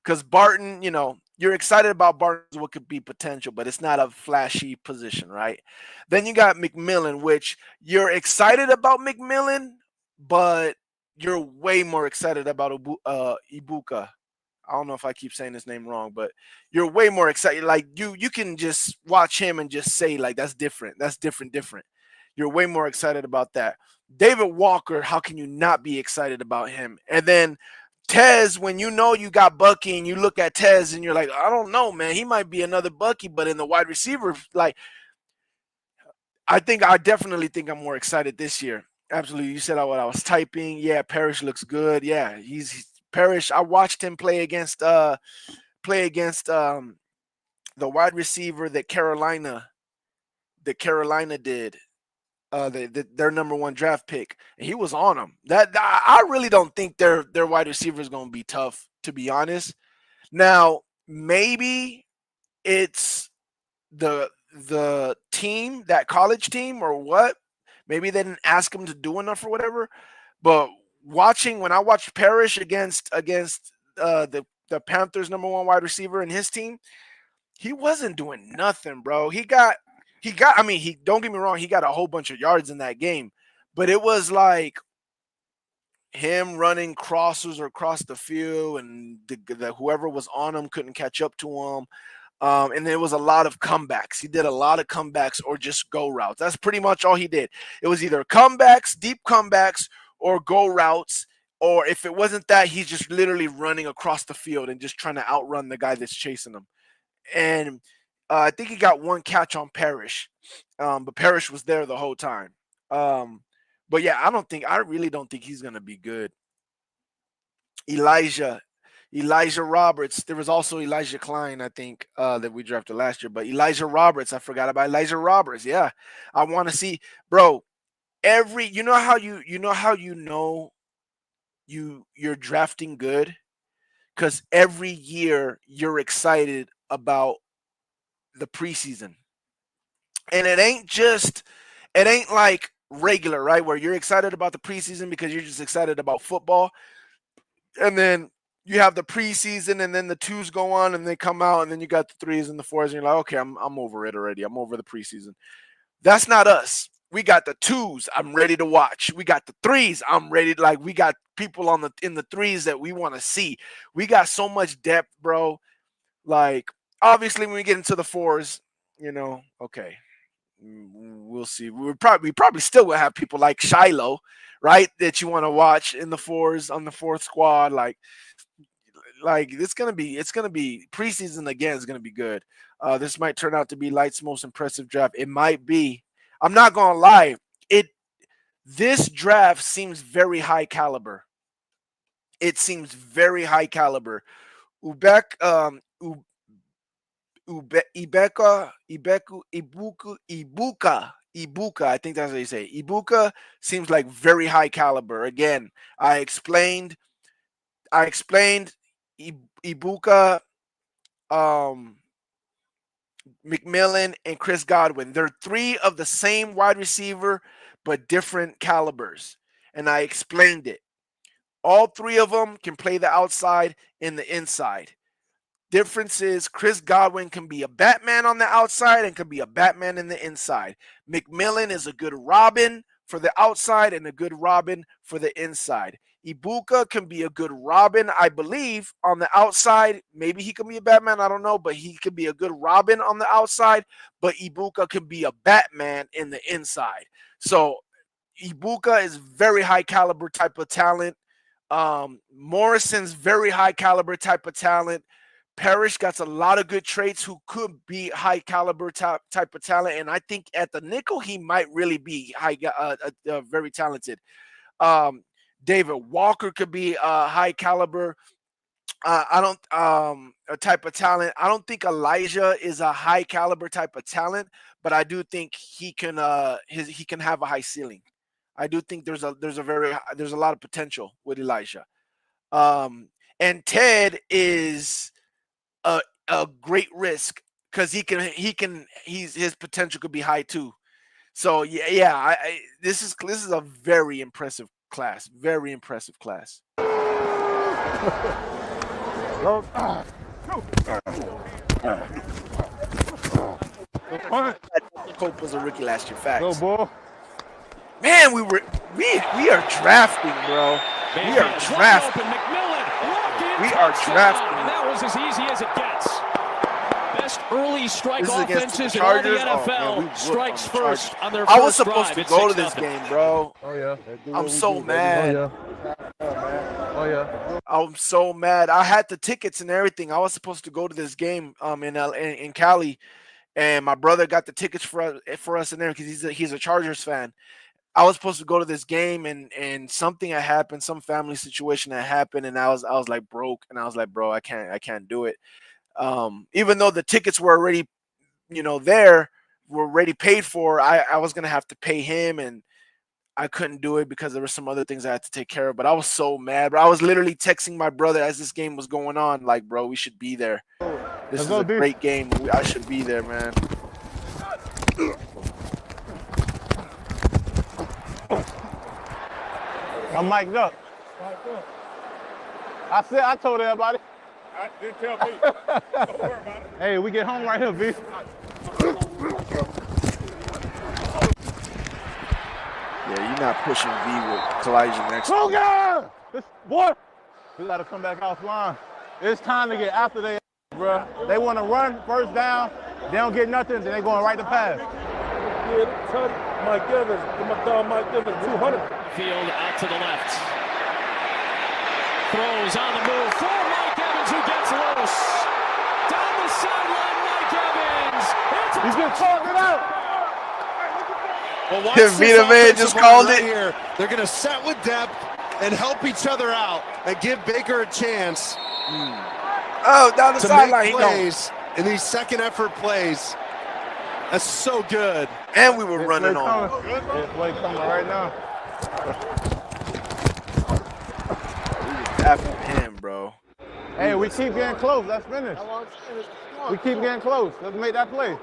Because Barton, you're excited about Barton's what could be potential, but it's not a flashy position, right? Then you got McMillan, which you're excited about McMillan, but you're way more excited about Ibuka. I don't know if I keep saying his name wrong, but you're way more excited. Like you can just watch him and just say like that's different. You're way more excited about that. David Walker, how can you not be excited about him? And then Tez, when you got Bucky and you look at Tez and you're like, I don't know, man, he might be another Bucky, but in the wide receiver, like I definitely think I'm more excited this year. Absolutely. You said what I was typing. Yeah, Parrish looks good. Yeah, he's Parrish. I watched him play against the wide receiver that Carolina that Carolina did. Their number 1 draft pick, and he was on them. That I really don't think their wide receiver is going to be tough, to be honest. Now, maybe it's the team, that college team, or what. Maybe they didn't ask him to do enough or whatever. But when I watched Parrish against the Panthers' number 1 wide receiver and his team, he wasn't doing nothing, bro. He got. I mean, don't get me wrong. He got a whole bunch of yards in that game, but it was like him running crossers across the field, and whoever was on him couldn't catch up to him. And there was a lot of comebacks. He did a lot of comebacks or just go routes. That's pretty much all he did. It was either comebacks, deep comebacks, or go routes. Or if it wasn't that, he's just literally running across the field and just trying to outrun the guy that's chasing him. And I think he got 1 catch on Parrish, but Parrish was there the whole time. But yeah, I really don't think he's gonna be good. Elijah Roberts. There was also Elijah Klein, I think, that we drafted last year. But Elijah Roberts, I forgot about Elijah Roberts. Yeah, I want to see, bro. You know how you're drafting good, because every year you're excited about the preseason. And it ain't like regular, right? Where you're excited about the preseason because you're just excited about football. And then you have the preseason, and then the 2s go on and they come out, and then you got the 3s and the 4s, and you're like, okay, I'm over it already. I'm over the preseason. That's not us. We got the 2s. I'm ready to watch. We got the 3s. I'm ready. Like, we got people in the 3s that we want to see. We got so much depth, bro. Like, obviously, when we get into the 4s, okay, we'll see. We probably still will have people like Shiloh, right, that you want to watch in the 4s on the 4th squad. Like it's gonna be preseason again. Is gonna be good. This might turn out to be Light's most impressive draft. It might be. I'm not gonna lie. This draft seems very high caliber. It seems very high caliber. Ibuka, I think that's how you say it. Ibuka seems like very high caliber. Again, I explained Ibuka, McMillan, and Chris Godwin. They're 3 of the same wide receiver, but different calibers. And I explained it. All 3 of them can play the outside and the inside. Difference is Chris Godwin can be a Batman on the outside and can be a Batman in the inside. McMillan is a good Robin for the outside and a good Robin for the inside. Ibuka can be a good Robin, I believe, on the outside. Maybe he can be a Batman, I don't know, but he could be a good Robin on the outside, but Ibuka can be a Batman in the inside. So Ibuka is very high caliber type of talent. Morrison's very high caliber type of talent. Parrish got a lot of good traits who could be high caliber type of talent, and I think at the nickel he might really be very talented. David Walker could be high caliber. A type of talent. I don't think Elijah is a high caliber type of talent, but I do think he can have a high ceiling. I do think there's a lot of potential with Elijah. And Ted is a great risk because his potential could be high too. So this is a very impressive class. Very impressive class. Cope was a rookie last year. Facts. Go, ball. Man, we are drafting, bro. We are drafting. We are drafting. And that was as easy as it gets. Best early strike offenses in all the NFL. Strikes first on their first drive. I was supposed to go to this game, bro. Oh, yeah. I'm so mad. Oh, yeah. I'm so mad. I had the tickets and everything. I was supposed to go to this game in Cali, and my brother got the tickets for us in there because he's a Chargers fan. I was supposed to go to this game, and something had happened, some family situation had happened, and I was like broke, and I was like, bro, I can't do it. Even though the tickets were already, there, were already paid for. I was gonna have to pay him, and I couldn't do it because there were some other things I had to take care of. But I was so mad, bro. I was literally texting my brother as this game was going on, like, bro, we should be there. This is a great game. I should be there, man. I'm mic'd up. I told everybody. I didn't tell me. Don't worry about it. Hey, we get home right here, B. Yeah, you're not pushing V with Kalijah next. Logan! Boy, we got to come back offline. It's time to get after they, bro. They want to run first down. They don't get nothing, then they going right to pass. Mike Evans, my dog Mike Evans, 200. Field out to the left. Throws on the move for Mike Evans, who gets loose. Down the sideline, Mike Evans. He's just calling it out. Well, watch Vita Vea just called it. Here. They're going to set with depth and help each other out and give Baker a chance. Oh, down the sideline. Plays in these second effort plays. That's so good. And we were running on. This play coming right now. After him, bro. Hey, we keep getting close. Let's finish. We keep getting close. Let's make that play.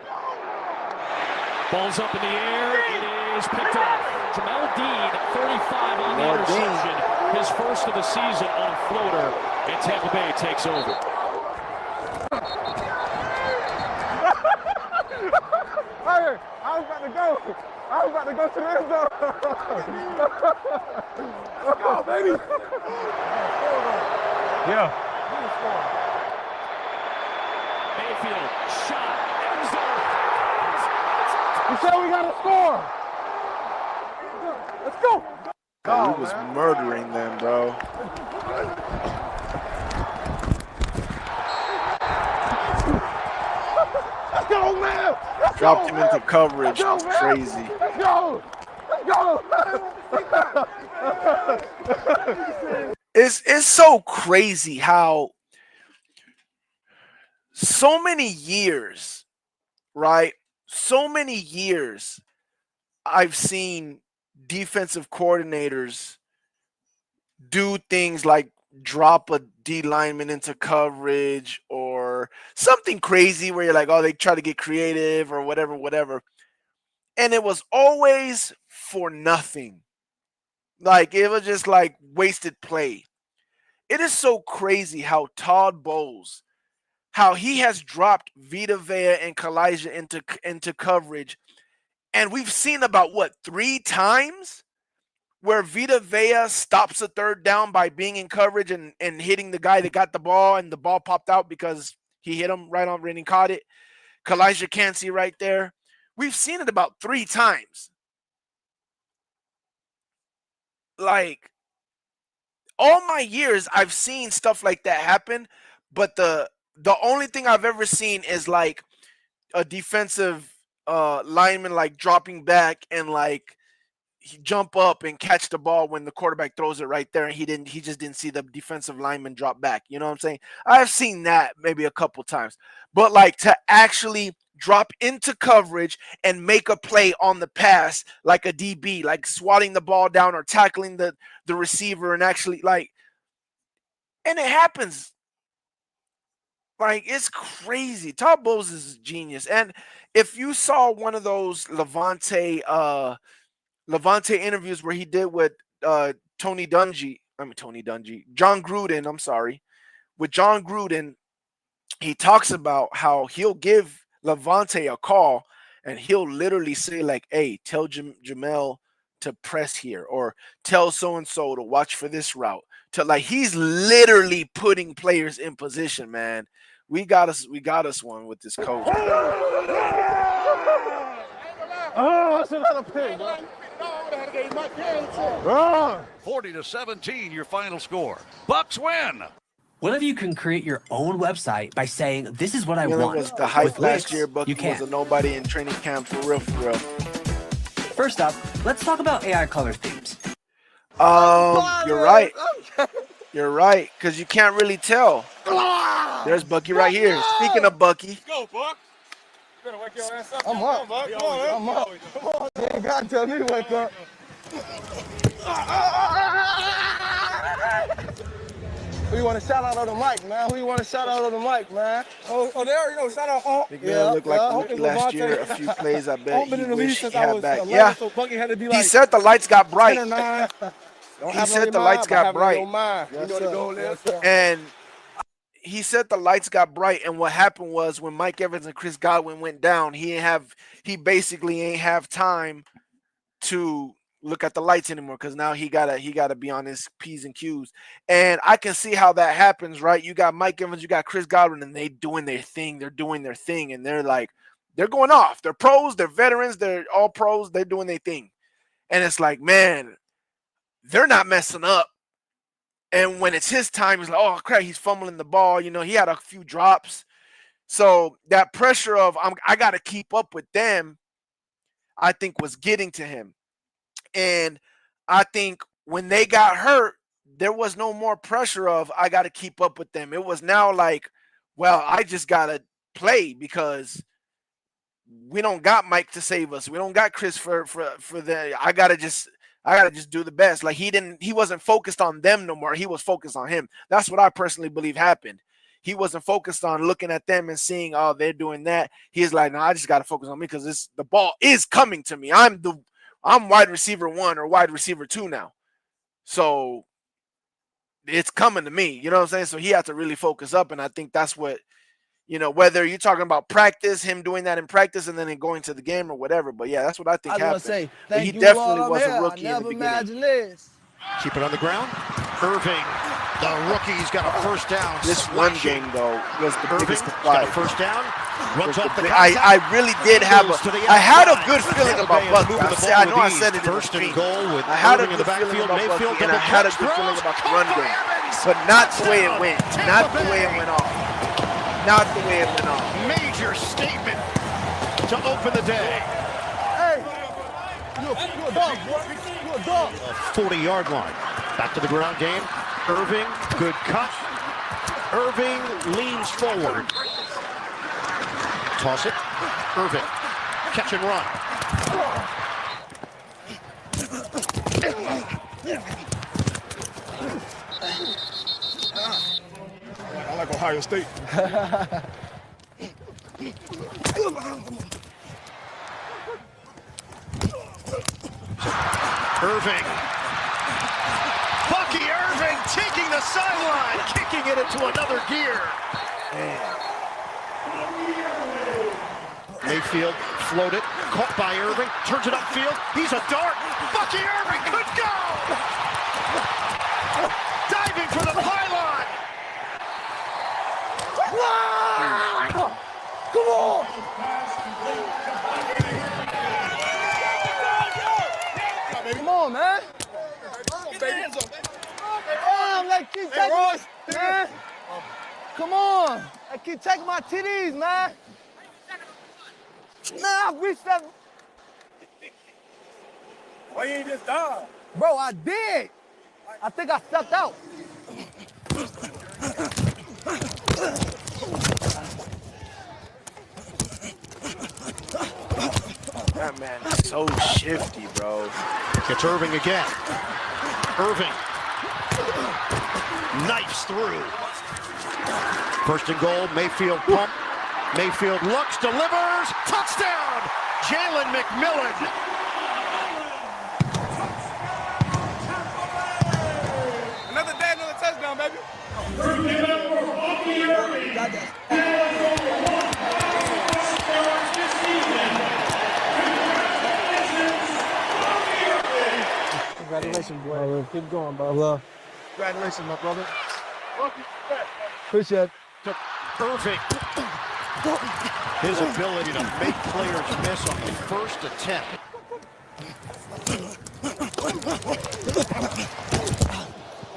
Ball's up in the air. It is picked off. Jamel Dean, 35 on the interception. His first of the season on a floater. And Tampa Bay takes over. Hey, I was about to go. I was about to go to the end zone. Let's go, baby. Yeah. Mayfield, shot, end zone. You said we got to score. Let's go. Oh, he was murdering them, bro. Let's go, man. Dropped him into coverage. It's crazy. Let's go. Let's go. It's so crazy how so many years, right? So many years I've seen defensive coordinators do things like drop a D lineman into coverage or something crazy where you're like, oh, they try to get creative or whatever. And it was always for nothing. Like, it was just like wasted play. It is so crazy how Todd Bowles, how he has dropped Vita Vea and Kalijah into coverage. And we've seen about, 3 times where Vita Vea stops a third down by being in coverage and hitting the guy that got the ball, and the ball popped out because he hit him right on and caught it. Kalijah can't see right there. We've seen it about 3 times. Like, all my years, I've seen stuff like that happen, but the only thing I've ever seen is like a defensive lineman like dropping back and like he jump up and catch the ball when the quarterback throws it right there, and he just didn't see the defensive lineman drop back. You know what I'm saying? I've seen that maybe a couple times, but like to actually drop into coverage and make a play on the pass like a DB, like swatting the ball down or tackling the receiver and actually like, and it happens. Like, it's crazy. Todd Bowles is a genius. And if you saw one of those Levante interviews where he did with John Gruden, I'm sorry. With John Gruden, he talks about how he'll give Levante a call and he'll literally say like, hey, tell Jamel to press here, or tell so-and-so to watch for this route. Like, he's literally putting players in position, man. We got us one with this coach. Oh, that's another pick, bro. 40-17, your final score. Bucks win. What if you can create your own website by saying, this is what I want? Was the hype With last links, year, Bucky you can. was a nobody in training camp for real. First up, let's talk about AI color themes. You're right. You're right, because you can't really tell. There's Bucky right here. Speaking of Bucky. Go, Buck. I'm up. I'm up. Come on, you ain't got to tell me to wake up. Who you want to shout out on the mic, man? Who you want to shout out on the mic, man? Oh, they already know. Shout out. Big man looked like Luke last year. A few plays, I bet he wished he had back. Yeah, so Bucky had to be he said the lights got bright. 10 or 9. He said the lights got bright. You know the goal is. And he said the lights got bright, and what happened was when Mike Evans and Chris Godwin went down, he basically ain't have time to look at the lights anymore because now he gotta be on his P's and Q's. And I can see how that happens, right? You got Mike Evans, you got Chris Godwin, and they doing their thing. They're doing their thing, and they're going off. They're pros, they're veterans, they're all pros, they're doing their thing. And it's like, man, they're not messing up. And when it's his time, he's like, oh crap, he's fumbling the ball. You know, he had a few drops. So that pressure of I gotta keep up with them, I think was getting to him. And I think when they got hurt, there was no more pressure of I got to keep up with them. It was now like, well, I just got to play because we don't got Mike to save us. We don't got Chris for the I got to just do the best. Like he wasn't focused on them no more. He was focused on him. That's what I personally believe happened. He wasn't focused on looking at them and seeing, oh, they're doing that. He's like, no, I just got to focus on me because the ball is coming to me. I'm wide receiver 1 or wide receiver 2 now. So it's coming to me. You know what I'm saying? So he had to really focus up. And I think that's what, you know, whether you're talking about practice, him doing that in practice and then going to the game or whatever. But yeah, that's what I think happened. Say, but he definitely was a rookie in the beginning. Imagine this. Keep it on the ground. Irving, the rookie's got a first down. This one game, though, was the biggest Got surprise. a first down. Runs off the I really did have I had a good feeling about Bucky. I know I said it first and goal with I had a in good the feeling backfield. about Mayfield Bucky, and I had a good feeling about the run game. But not the way it went. Not the way it went off. Not the way it went off. Major statement to open the day. Hey, you a dog, boy. You a dog. 40-yard line. Back to the ground game. Irving, good cut. Irving leans forward. Toss it. Irving, catch and run. I like Ohio State. Irving. Bucky Irving taking the sideline, kicking it into another gear. Mayfield floated, caught by Irving, turns it upfield. He's a dart. Bucky Irving could go. Diving for the pylon. Come on. Come on, man. Keep taking man. Come on. I keep taking my TDs, man. Nah, I reached that. Why you ain't just dive? Bro, I did. I think I stepped out. That man is so shifty, bro. Gets Irving again. Irving. Knifes through. First and goal, Mayfield pump. Mayfield looks, delivers, touchdown! Jalen McMillan. Another day, another touchdown, baby. Congratulations, boy. Keep going, bro. Congratulations, my brother. Appreciate it. Irving. His ability to make players miss on the first attempt.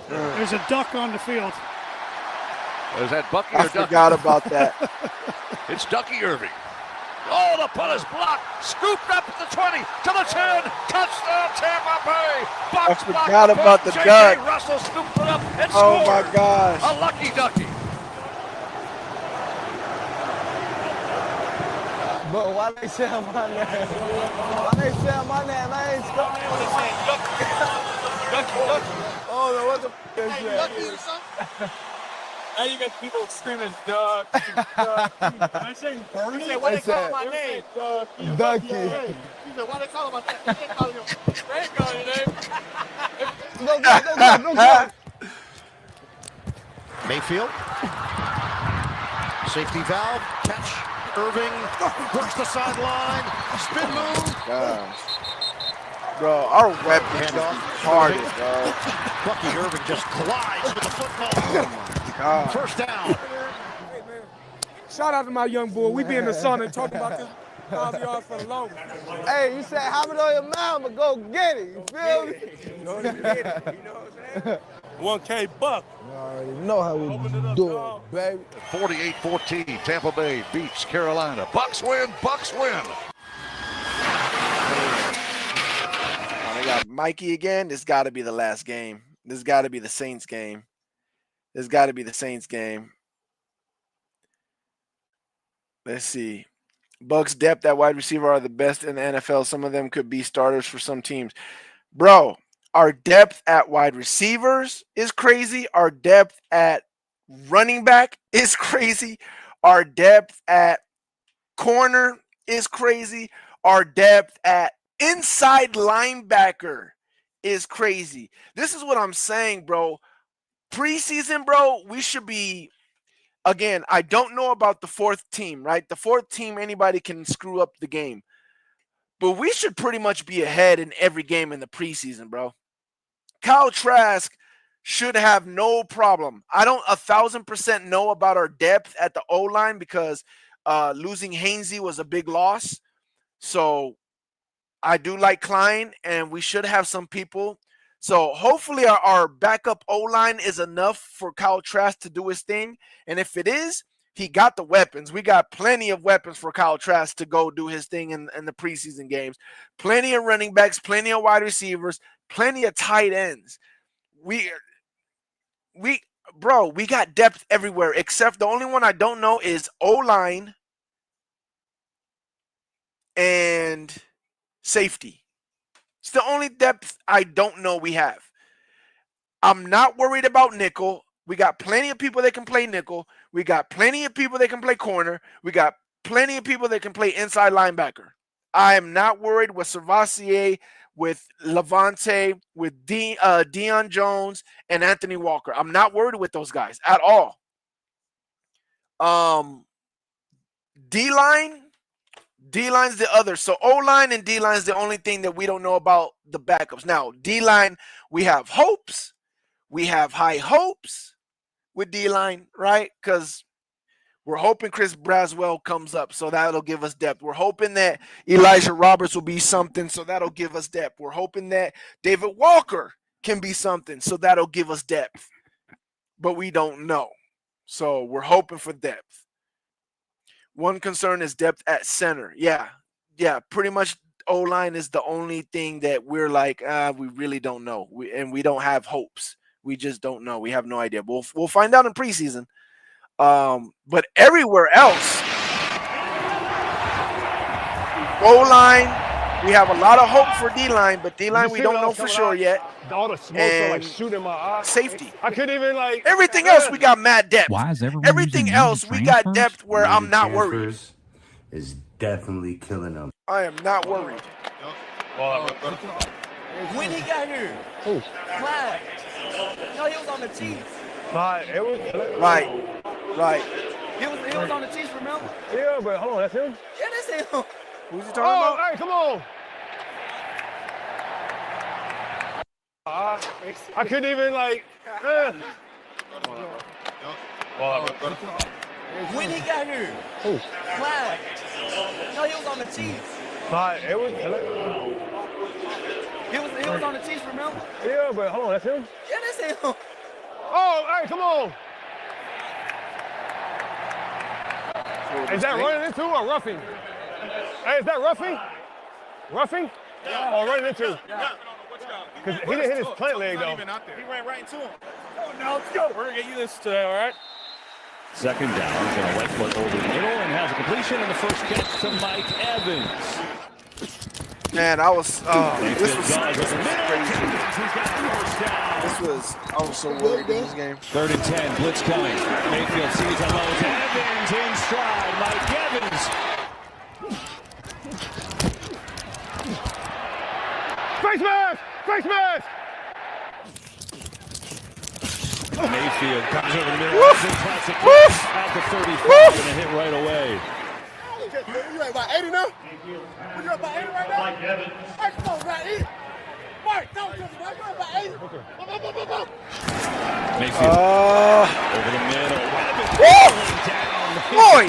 There's a duck on the field. Is that Bucky I or Ducky? forgot about that. It's Ducky Irving. Oh, the punt is blocked. Scooped up at the 20 to the 10. Touchdown, Tampa Bay. I forgot about the duck. Russell scooped it up and Oh scored. my gosh. A lucky ducky. But why they say my name? Why they say my name? I ain't stuck. Oh, no, what the f*** is that? Now you got people screaming, duck, duck. I say Bernie. He said, why they call my name? Ducky. He said, why they call him my name? They ain't calling him. They ain't calling your name. Go get it, go get it, go get it. Mayfield. Safety valve. Catch. Irving. Works the sideline. Spin move. Gosh. Bro, our weapons is retarded, bro. Bucky Irving just glides with the football. Oh my God. First down. Shout out to my young boy. We be in the sun and talking about this 1,000 yards for the long. Hey, you say have it on your mouth, but go get it. You feel me? You know what I'm saying? 1K buck. You already know how we do it, baby. 48-14. Tampa Bay beats Carolina. Bucks win. Bucks win. They got Mikey again. This got to be the last game. This got to be the Saints game. This got to be the Saints game. Let's see. Bucks depth at wide receiver are the best in the NFL. Some of them could be starters for some teams. Bro, our depth at wide receivers is crazy. Our depth at running back is crazy. Our depth at corner is crazy. Our depth at inside linebacker is crazy. This is what I'm saying, bro. Preseason, bro, we should be, again, I don't know about the fourth team, right? The fourth team, anybody can screw up the game. But we should pretty much be ahead in every game in the preseason, bro. Kyle Trask should have no problem. I don't 1,000% know about our depth at the O-line because losing Hainsey was a big loss. So I do like Klein, and we should have some people. So hopefully our backup O-line is enough for Kyle Trask to do his thing. And if it is, he got the weapons. We got plenty of weapons for Kyle Trask to go do his thing in the preseason games. Plenty of running backs, plenty of wide receivers, plenty of tight ends. We got depth everywhere, except the only one I don't know is O-line and safety. It's the only depth I don't know we have. I'm not worried about nickel. We got plenty of people that can play nickel. We got plenty of people that can play corner. We got plenty of people that can play inside linebacker. I am not worried with Servassier, with Levante, with Deion Jones, and Anthony Walker. I'm not worried with those guys at all. D-line's the other. So O-line and D-line's the only thing that we don't know about the backups. Now, D-line, we have hopes. We have high hopes with D-line, right? Because we're hoping Chris Braswell comes up, so that'll give us depth. We're hoping that Elijah Roberts will be something, so that'll give us depth. We're hoping that David Walker can be something, so that'll give us depth. But we don't know. So we're hoping for depth. One concern is depth at center. Yeah, pretty much O-line is the only thing that we're like, we really don't know. We don't have hopes. We just don't know. We have no idea. We'll find out in preseason. But everywhere else, O-line, we have a lot of hope for D-line, but D-line we don't know for sure yet. All the smoke are like shooting my eyes. Safety. I couldn't even like. Everything else we got mad depth. Why is everyone Everything else we got depth where I'm not worried. Is definitely killing them. I am not worried. When he got here? Who? Clyde. No, he was on the Chiefs. Clyde Edwards? Right. He was on the Chiefs, remember? Yeah, but hold on, that's him? Yeah, that's him. Who's he talking about? Hey, come on. I couldn't even like. When he got here? Who? Clyde. No, he was on the Chiefs. Clyde Edwards? He was on the Chiefs, remember? Yeah, but hold on, that's him? Yeah, that's him. Hey, come on. Is that running into or roughing? Hey, is that roughing? Roughing? Yeah. Or running into? Yeah. Because he didn't hit his plant leg, though. He ran right into him. Oh, no, let's go. We're going to get you this today, all right? Second down, going to right foot over the middle and has a completion in the first catch to Mike Evans. Man, I was crazy. I was so worried in this game. 3rd and 10, blitz coming. Mayfield sees a low to Evans in stride. Mike Evans. Face mask! Face mask! Mayfield comes over the middle. Classic at the 35 and a hit right away. You at about 80 now? You at about 80 right now? Mike Evans. Hey, come on, man. 80. Mike, don't touch me. You're about 80. Go. Mayfield over the middle. Boy!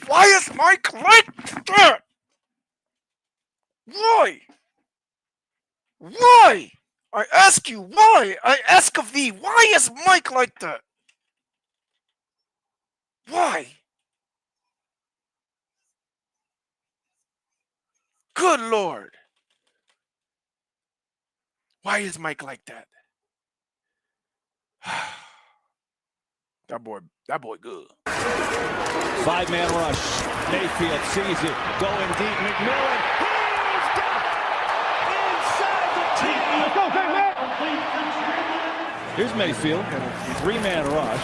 Why is Mike like that? Why? Why? I ask you, why? I ask of thee, why is Mike like that? Why? Good Lord. Why is Mike like that? That boy good. 5-man rush. Mayfield sees it. Going deep. McMillan. He's got inside the 10. Let's go, man. Here's Mayfield. 3-man rush.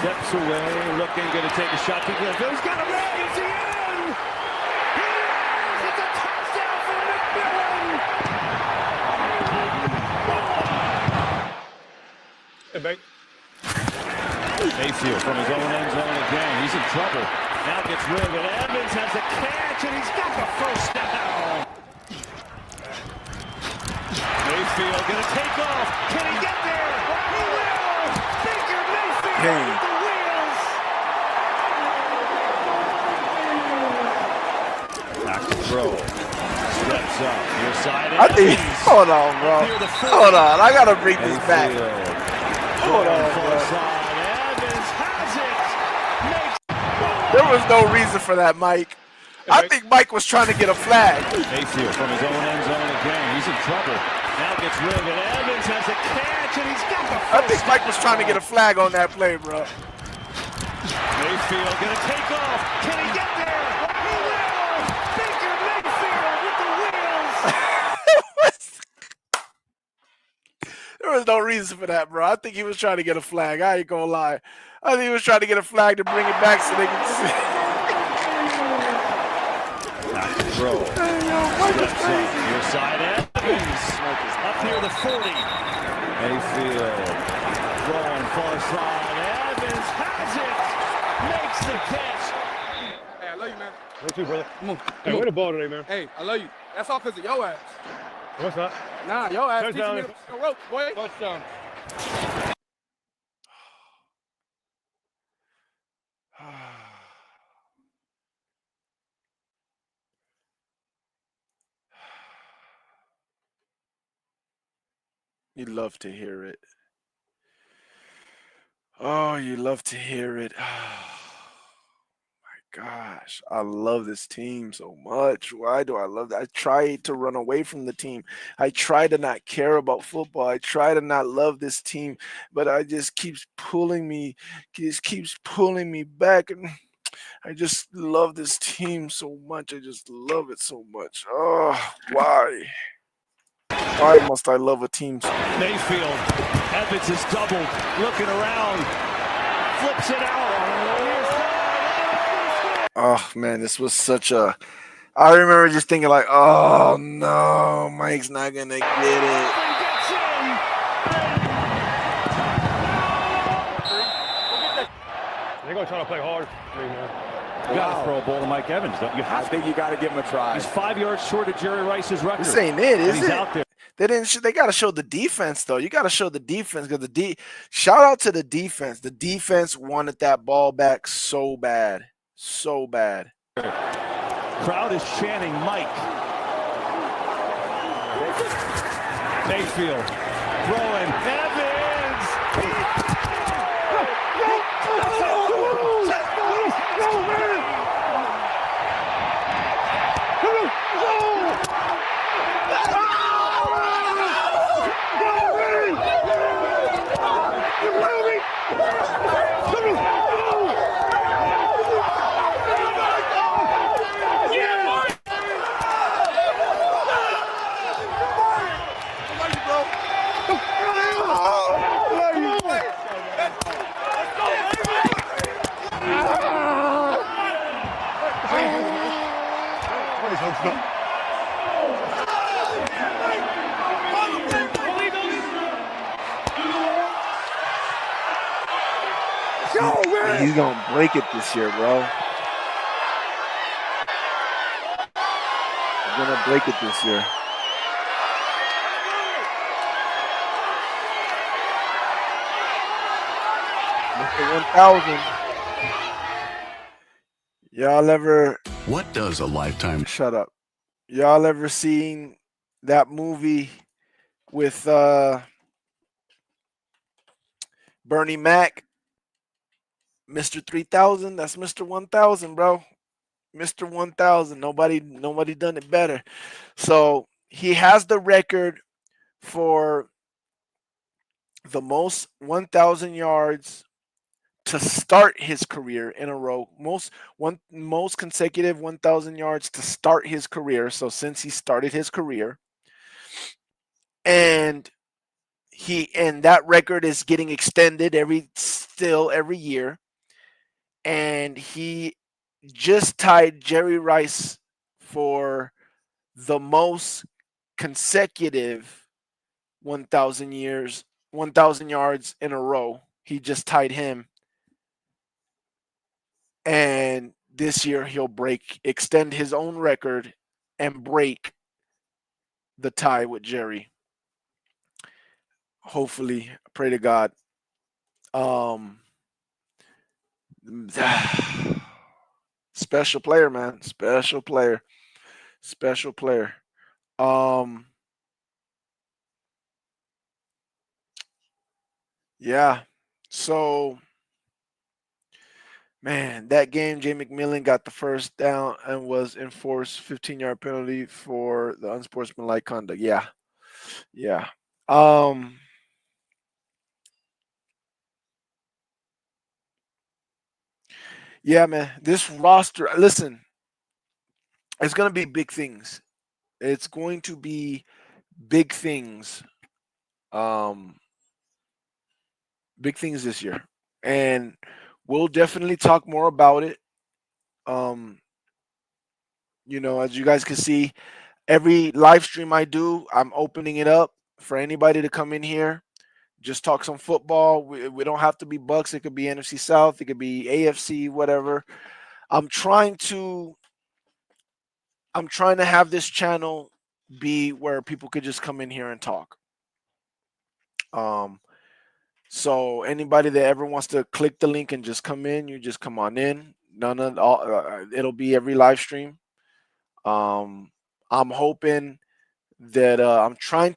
Steps away. Looking. Going to take a shot. He's got a man. It's the end. It's a touchdown for McMillan. Hey, babe. Mayfield from his own end zone again. He's in trouble. Now gets rid of it. Evans has a catch, and he's got the first down. Mayfield going to take off. Can he get there? He will. Baker Mayfield with the wheels. Back to throw. Steps up. Near side. I think. Hold on, bro. Hold on. I gotta bring this back. Hold on, bro. There was no reason for that, Mike. I think Mike was trying to get a flag. Mayfield from his own end zone again. He's in trouble. Now gets rid of it. Evans has a catch, and he's got the first. I think Mike was trying to get a flag on that play, bro. Mayfield going to take off. Can he get there? He will. Baker Mayfield with the wheels. There was no reason for that, bro. I think he was trying to get a flag. I ain't gonna lie. I think he was trying to get a flag to bring it back so they could see. Back to throw. Steps up. Near side Evans. Up near the 40. Mayfield throwing far side. Evans has it. Makes the catch. Hey, I love you, man. You too, brother. Come on. Hey, where the ball today, man? Hey, I love you. That's all because of your ass. What's that? Nah, your ass teaching me the rope, boy. Touchdown. You love to hear it. Oh, you love to hear it. Oh, my gosh. I love this team so much. Why do I love that? I try to run away from the team. I try to not care about football. I try to not love this team, but I just keeps pulling me back. And I just love this team so much. I just love it so much. Oh, why? Why must I love a team so much? Mayfield. Evans is doubled. Looking around. Flips it out. Oh, man, this was such a... I remember just thinking like, oh, no, Mike's not going to get it. They're going to try to play hard. You got to throw a ball to Mike Evans, don't you? I think you got to give him a try. He's 5 yards short of Jerry Rice's record. This ain't it, is he's it? Out there. They got to show the defense, though. You got to show the defense because shout out to the defense. The defense wanted that ball back so bad. So bad. Crowd is chanting Mike. Mayfield throwing. Evans. He's gonna break it this year, bro. He's gonna break it this year. Mr. 1000. Y'all ever? What does a lifetime? Shut up. Y'all ever seen that movie with Bernie Mac? Mr. 3000. That's Mr. 1000, bro. Mr. 1000. Nobody done it better. So he has the record for the most 1,000 yards to start his career in a row. Most consecutive 1,000 yards to start his career. So since he started his career, and that record is getting extended every year, and he just tied Jerry Rice for the most consecutive 1,000 yards in a row. He just tied him. And this year he'll extend his own record and break the tie with Jerry. Hopefully, pray to God. Special player, man. Special player. Yeah. So, man, that game, Jay McMillan got the first down and was enforced 15-yard penalty for the unsportsmanlike conduct. Yeah. Yeah. Yeah, man. This roster, listen, it's going to be big things. It's going to be big things. Big things this year. And we'll definitely talk more about it. As you guys can see, every live stream I do, I'm opening it up for anybody to come in here. Just talk some football. We don't have to be Bucks. It could be NFC South. It could be AFC, whatever. I'm trying to have this channel be where people could just come in here and talk. So anybody that ever wants to click the link and just come in, you just come on in. It'll be every live stream. I'm hoping that I'm trying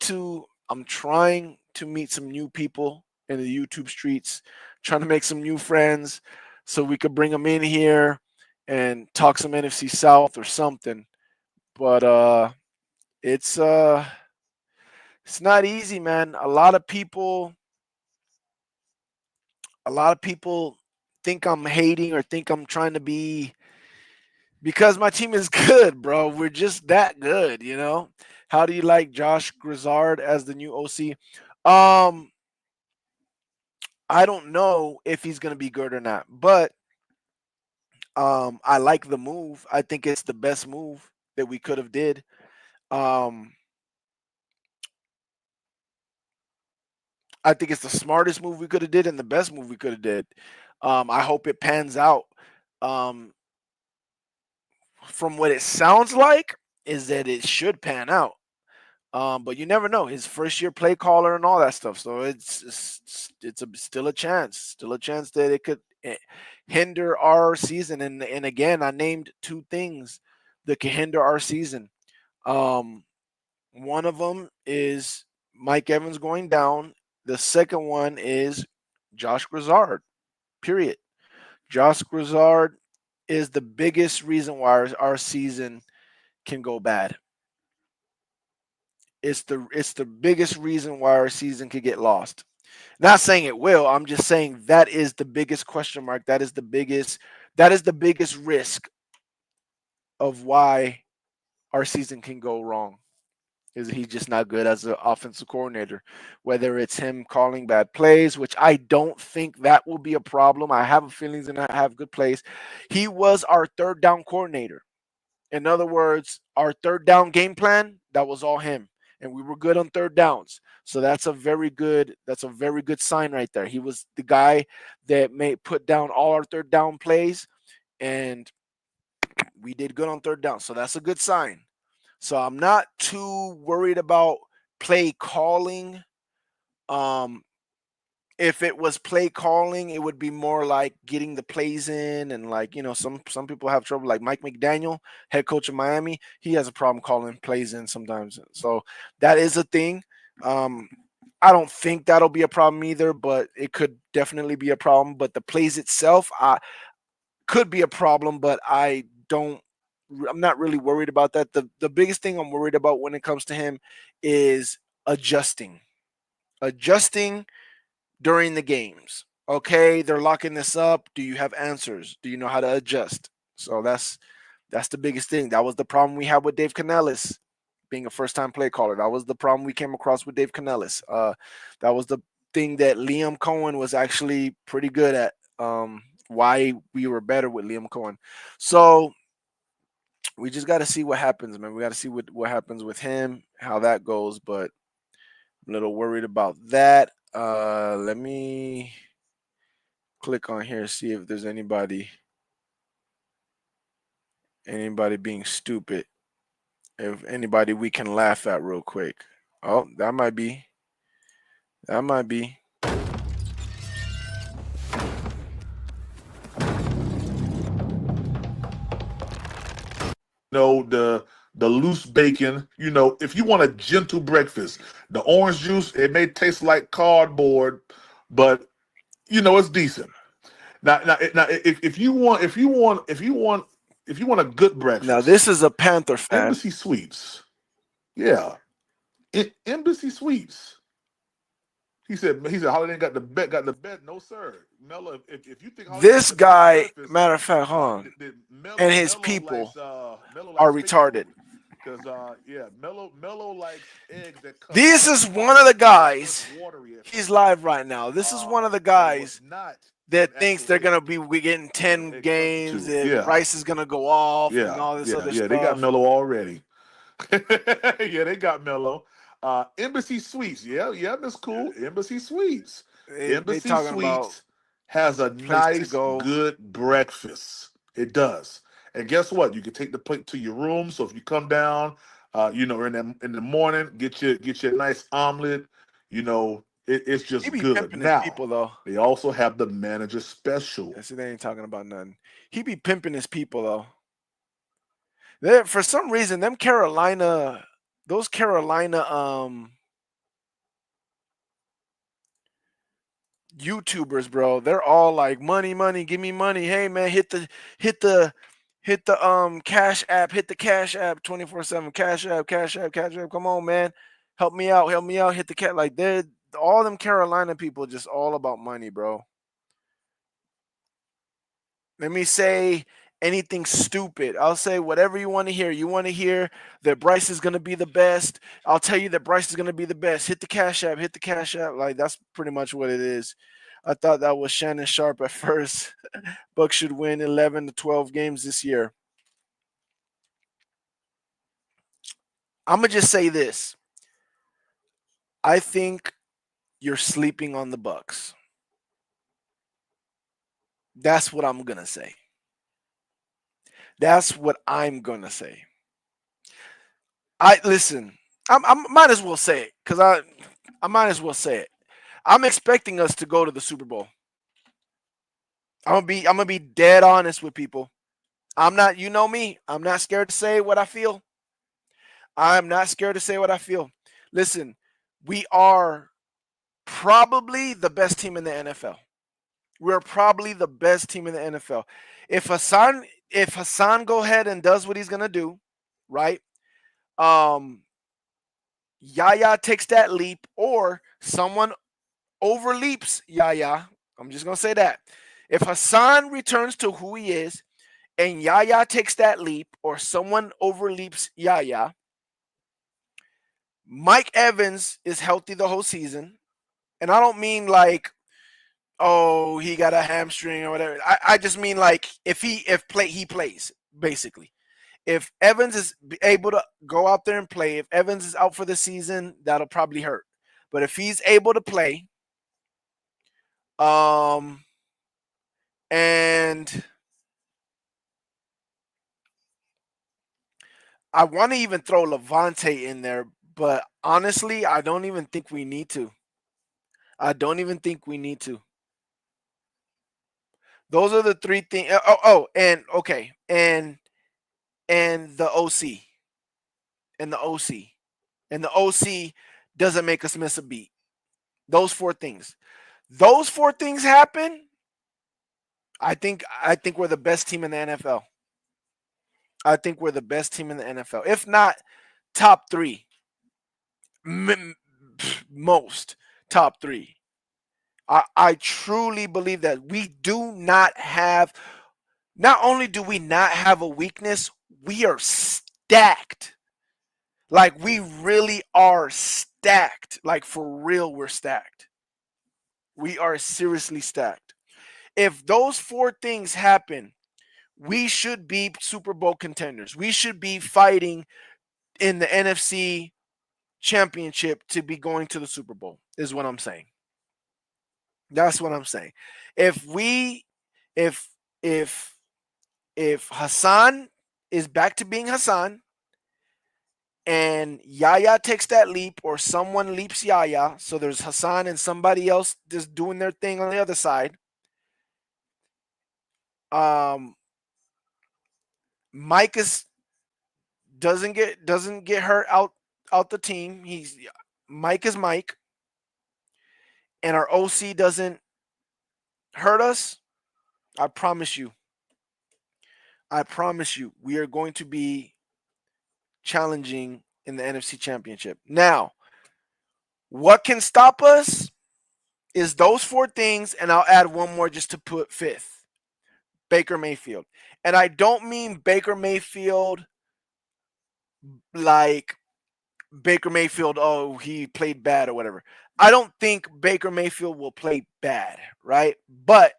to meet some new people in the YouTube streets, trying to make some new friends so we could bring them in here and talk some NFC South or something. But it's not easy, man. A lot of people think I'm hating or think I'm trying to be, because my team is good, bro. We're just that good, How do you like Josh Grizzard as the new OC? I don't know if he's going to be good or not, but I like the move. I think it's the best move that we could have did. I think it's the smartest move we could have did and the best move we could have did. I hope it pans out. From what it sounds like is that it should pan out. But you never know. His first year play caller and all that stuff. So it's still a chance that it could hinder our season. And again, I named two things that can hinder our season. One of them is Mike Evans going down. The second one is Josh Grizzard, period. Josh Grizzard is the biggest reason why our season can go bad. It's the biggest reason why our season could get lost. Not saying it will. I'm just saying that is the biggest question mark. That is the biggest risk of why our season can go wrong. Is he's just not good as an offensive coordinator. Whether it's him calling bad plays, which I don't think that will be a problem. I have a feeling he's going to have good plays. He was our third down coordinator. In other words, our third down game plan, that was all him. And we were good on third downs. So that's a very good sign right there. He was the guy that put down all our third down plays, and we did good on third down. So that's a good sign. So I'm not too worried about play calling. If it was play calling, it would be more like getting the plays in, and like, some people have trouble. Like Mike McDaniel, head coach of Miami, he has a problem calling plays in sometimes. So that is a thing. I don't think that'll be a problem either, but it could definitely be a problem. But the plays itself, could be a problem, but I'm not really worried about that. The biggest thing I'm worried about when it comes to him is adjusting during the games. Okay, they're locking this up. Do you have answers? Do you know how to adjust? So that's the biggest thing. That was the problem we had with Dave Canellis being a first-time play caller. That was the problem we came across with Dave Canellis. That was the thing that Liam Cohen was actually pretty good at. Why we were better with Liam Cohen. So we just got to see what happens, man. We got to see what happens with him, how that goes. But I'm a little worried about that. Let me click on here, see if there's anybody being stupid. If anybody we can laugh at real quick. Oh, that might be. The loose bacon. If you want a gentle breakfast, the orange juice, it may taste like cardboard, but it's decent. Now, if you want a good breakfast. Now this is a Panther fan. Embassy Suites. Yeah. Embassy Suites. He said Holiday got the bed. No, sir. Mello, if you think Holiday this guy, matter of fact, and his people are retarded. Because Mello likes eggs that come. This is one of the guys. He's live right now. This is one of the guys that thinks they're gonna be getting 10 games. And Bryce is gonna go off and all this other stuff. Yeah, they got Mello already. Yeah, they got Mello. Embassy Suites. Yeah, that's cool. Embassy Suites. Embassy Suites has a nice, good breakfast. It does. And guess what? You can take the plate to your room. So if you come down, in the morning, get your nice omelet. It's just good. Now, people, though. They also have the manager special. See, they ain't talking about nothing. He be pimping his people, though. For some reason, those Carolina YouTubers, bro, they're all like, money, give me money. Hey man, hit the cash app, 24/7 cash app. Come on, man. Help me out. Hit the cat. Like, they're all them Carolina people just all about money, bro. Let me say anything stupid. I'll say whatever you want to hear. You want to hear that Bryce is going to be the best. I'll tell you that Bryce is going to be the best. Hit the cash app. Like, that's pretty much what it is. I thought that was Shannon Sharp at first. Bucks should win 11 to 12 games this year. I'm going to just say this. I think you're sleeping on the Bucks. That's what I'm going to say. That's what I'm going to say. I might as well say it, because I might as well say it. I'm expecting us to go to the Super Bowl. I'm gonna be dead honest with people. I'm not, you know me, I'm not scared to say what I feel. Listen, we are probably the best team in the NFL. We're probably the best team in the NFL. If Hassan go ahead and does what he's gonna do, right? Yaya takes that leap, or someone overleaps Yaya. I'm just gonna say that. If Hassan returns to who he is, and Yaya takes that leap, or someone overleaps Yaya, Mike Evans is healthy the whole season. And I don't mean like, oh, he got a hamstring or whatever. I just mean like he plays, basically. If Evans is able to go out there and play, if Evans is out for the season, that'll probably hurt. But if he's able to play, and I want to even throw Levante in there, but honestly, I don't even think we need to. I don't even think we need to. Those are the three things. And okay, and the OC, and the OC, and the OC doesn't make us miss a beat. Those four things. Those four things happen. I think we're the best team in the NFL. I think we're the best team in the NFL. If not top three, most top three. I truly believe that we do not have. Not only do we not have a weakness, we are stacked. Like, we really are stacked. Like, for real, we're stacked. We are seriously stacked. If those four things happen, we should be Super Bowl contenders. We should be fighting in the NFC Championship to be going to the Super Bowl, is what I'm saying. That's what I'm saying. If Hassan is back to being Hassan, and Yaya takes that leap, or someone leaps Yaya, so there's Hassan and somebody else just doing their thing on the other side. Mike doesn't get hurt out the team. Mike is Mike, and our OC doesn't hurt us. I promise you, we are going to be challenging in the NFC Championship. Now, what can stop us is those four things, and I'll add one more just to put fifth. Baker Mayfield. And I don't mean Baker Mayfield like Baker Mayfield, oh, he played bad or whatever. I don't think Baker Mayfield will play bad, right? But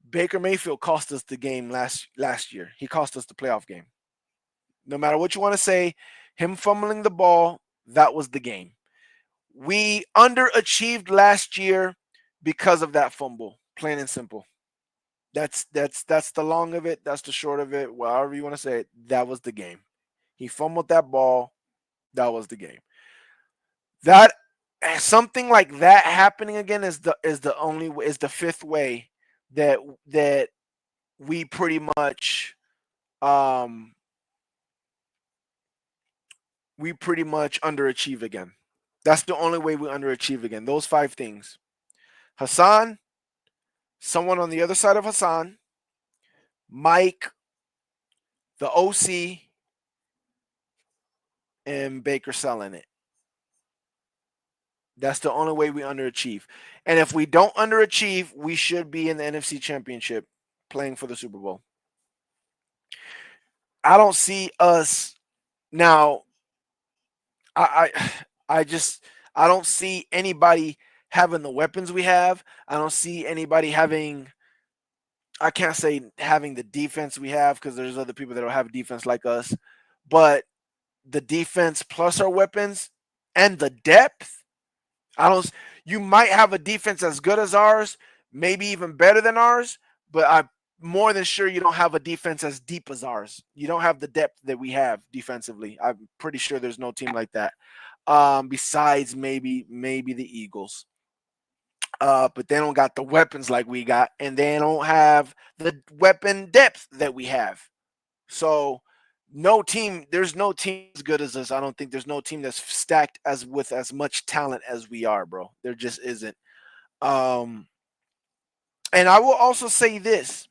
Baker Mayfield cost us the game last year. He cost us the playoff game. No matter what you want to say, him fumbling the ball, that was the game. We underachieved last year because of that fumble, plain and simple. That's the long of it. That's the short of it. However you want to say it, that was the game. He fumbled that ball. That was the game. That something like that happening again is the fifth way that we pretty much underachieve again. That's the only way we underachieve again. Those five things. Hassan, someone on the other side of Hassan, Mike, the OC, and Baker selling it. That's the only way we underachieve. And if we don't underachieve, we should be in the NFC Championship playing for the Super Bowl. I don't see us now. I don't see anybody having the weapons we have. I don't see anybody having, I can't say having the defense we have, because there's other people that don't have a defense like us. But the defense plus our weapons and the depth, you might have a defense as good as ours, maybe even better than ours, but I'm more than sure you don't have a defense as deep as ours. You don't have the depth that we have defensively. I'm pretty sure there's no team like that. Besides maybe the Eagles. But they don't got the weapons like we got, and they don't have the weapon depth that we have. So there's no team as good as us. I don't think there's no team that's stacked with as much talent as we are, bro. There just isn't. And I will also say this,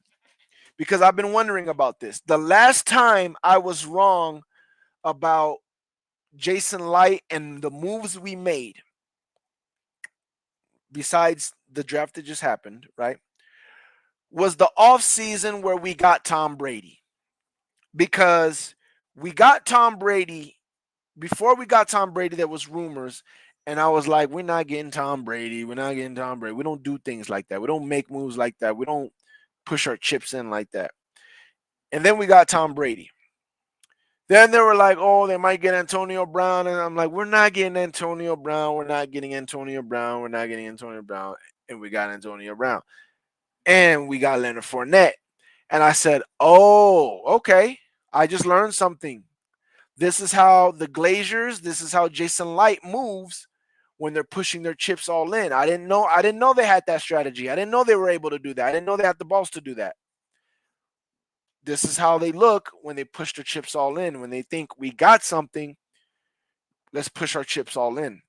because I've been wondering about this. The last time I was wrong about Jason Light and the moves we made, besides the draft that just happened, right, was the offseason where we got Tom Brady. Because we got Tom Brady. Before we got Tom Brady, there was rumors, and I was like, we're not getting Tom Brady. We're not getting Tom Brady. We don't do things like that. We don't make moves like that. We don't push our chips in like that. And then we got Tom Brady. Then they were like, oh, they might get Antonio Brown. And I'm like, we're not getting Antonio Brown. We're not getting Antonio Brown. We're not getting Antonio Brown. And we got Antonio Brown. And we got Leonard Fournette. And I said, oh, okay. I just learned something. This is how the Glaziers, this is how Jason Light moves when they're pushing their chips all in. I didn't know they had that strategy. I didn't know they were able to do that. I didn't know they had the balls to do that. This is how they look when they push their chips all in. When they think we got something, let's push our chips all in.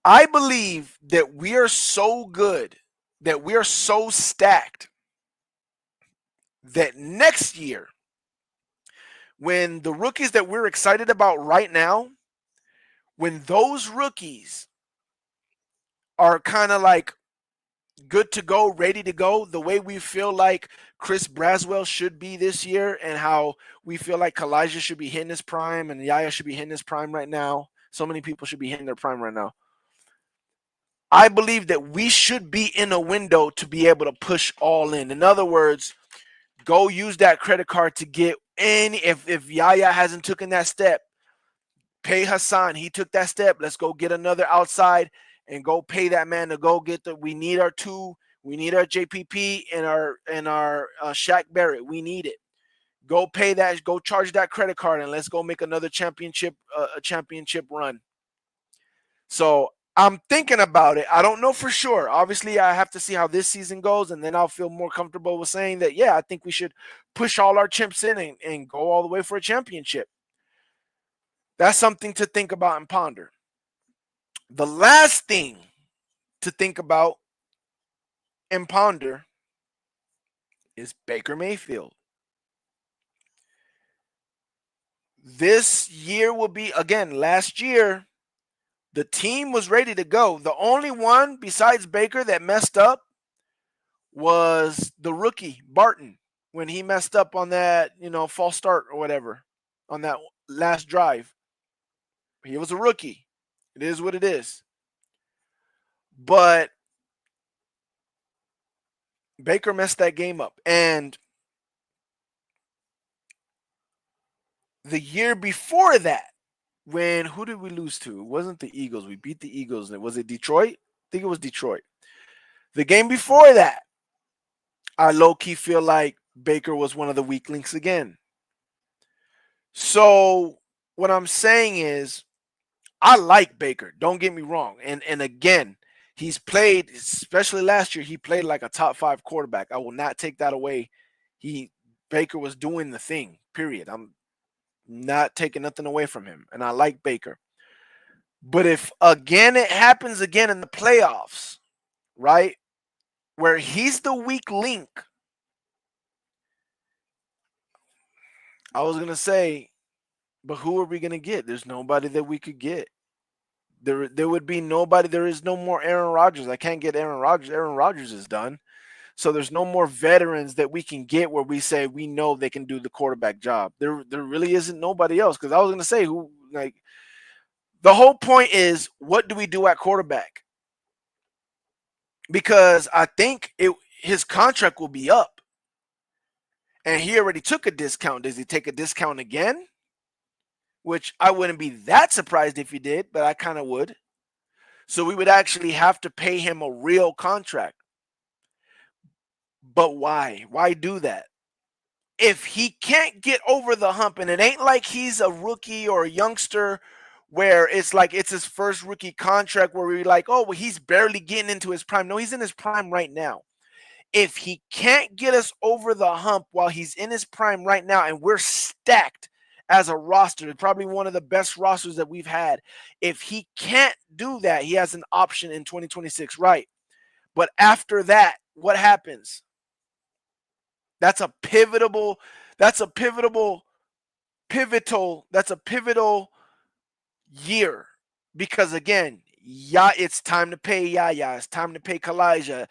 I believe that we are so good, that we are so stacked, that next year, when the rookies that we're excited about right now, when those rookies are kind of like good to go, ready to go, the way we feel like Chris Braswell should be this year, and how we feel like Kalijah should be hitting his prime and Yaya should be hitting his prime right now. So many people should be hitting their prime right now. I believe that we should be in a window to be able to push all in. In other words, go use that credit card to get any. If Yaya hasn't taken that step, pay Hassan. He took that step. Let's go get another outside and go pay that man to go get the. We need our two. We need our JPP and our Shaq Barrett. We need it. Go pay that. Go charge that credit card and let's go make another championship a championship run. So I'm thinking about it. I don't know for sure. Obviously, I have to see how this season goes, and then I'll feel more comfortable with saying that, yeah, I think we should push all our chips in and go all the way for a championship. That's something to think about and ponder. The last thing to think about and ponder is Baker Mayfield. This year will be, again, last year, the team was ready to go. The only one besides Baker that messed up was the rookie, Barton, when he messed up on that, false start or whatever on that last drive. He was a rookie. It is what it is. But Baker messed that game up. And the year before that, who did we lose to? It wasn't the Eagles. We beat the Eagles. Was it Detroit? I think it was Detroit. The game before that, I low-key feel like Baker was one of the weak links again. So what I'm saying is, I like Baker. Don't get me wrong. And again, he's played, especially last year, he played like a top 5 quarterback. I will not take that away. Baker was doing the thing, period. I'm not taking nothing away from him. And I like Baker. But if again it happens again in the playoffs, right, where he's the weak link, I was going to say, but who are we going to get? There's nobody that we could get. There would be nobody. There is no more Aaron Rodgers. I can't get Aaron Rodgers. Aaron Rodgers is done. So there's no more veterans that we can get where we say we know they can do the quarterback job. There really isn't nobody else. Because I was going to say, the whole point is, what do we do at quarterback? Because I think his contract will be up. And he already took a discount. Does he take a discount again? Which I wouldn't be that surprised if he did, but I kind of would. So we would actually have to pay him a real contract. But why? Why do that? If he can't get over the hump, and it ain't like he's a rookie or a youngster where it's like it's his first rookie contract where we're like, oh, well, he's barely getting into his prime. No, he's in his prime right now. If he can't get us over the hump while he's in his prime right now, and we're stacked as a roster, probably one of the best rosters that we've had. If he can't do that, he has an option in 2026, right? But after that, what happens? That's a pivotal year. Because again, it's time to pay Yaya. It's time to pay Kalijah.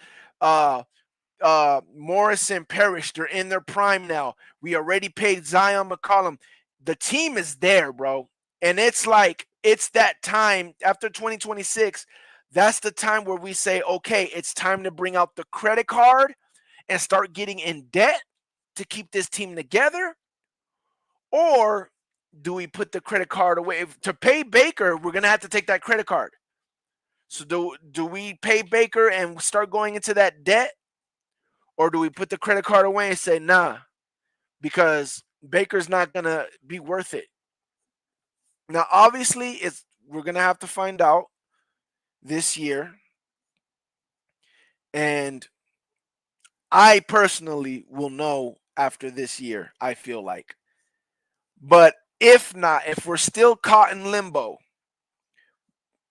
Morrison, Parrish, they're in their prime now. We already paid Zion McCollum. The team is there, bro. And it's like, it's that time after 2026. That's the time where we say, okay, it's time to bring out the credit card and start getting in debt to keep this team together. Or do we put the credit card away? To pay Baker, we're going to have to take that credit card. So do we pay Baker and start going into that debt? Or do we put the credit card away and say, nah, because Baker's not going to be worth it? Now, obviously, we're going to have to find out this year. And I personally will know after this year, I feel like. But if not, if we're still caught in limbo,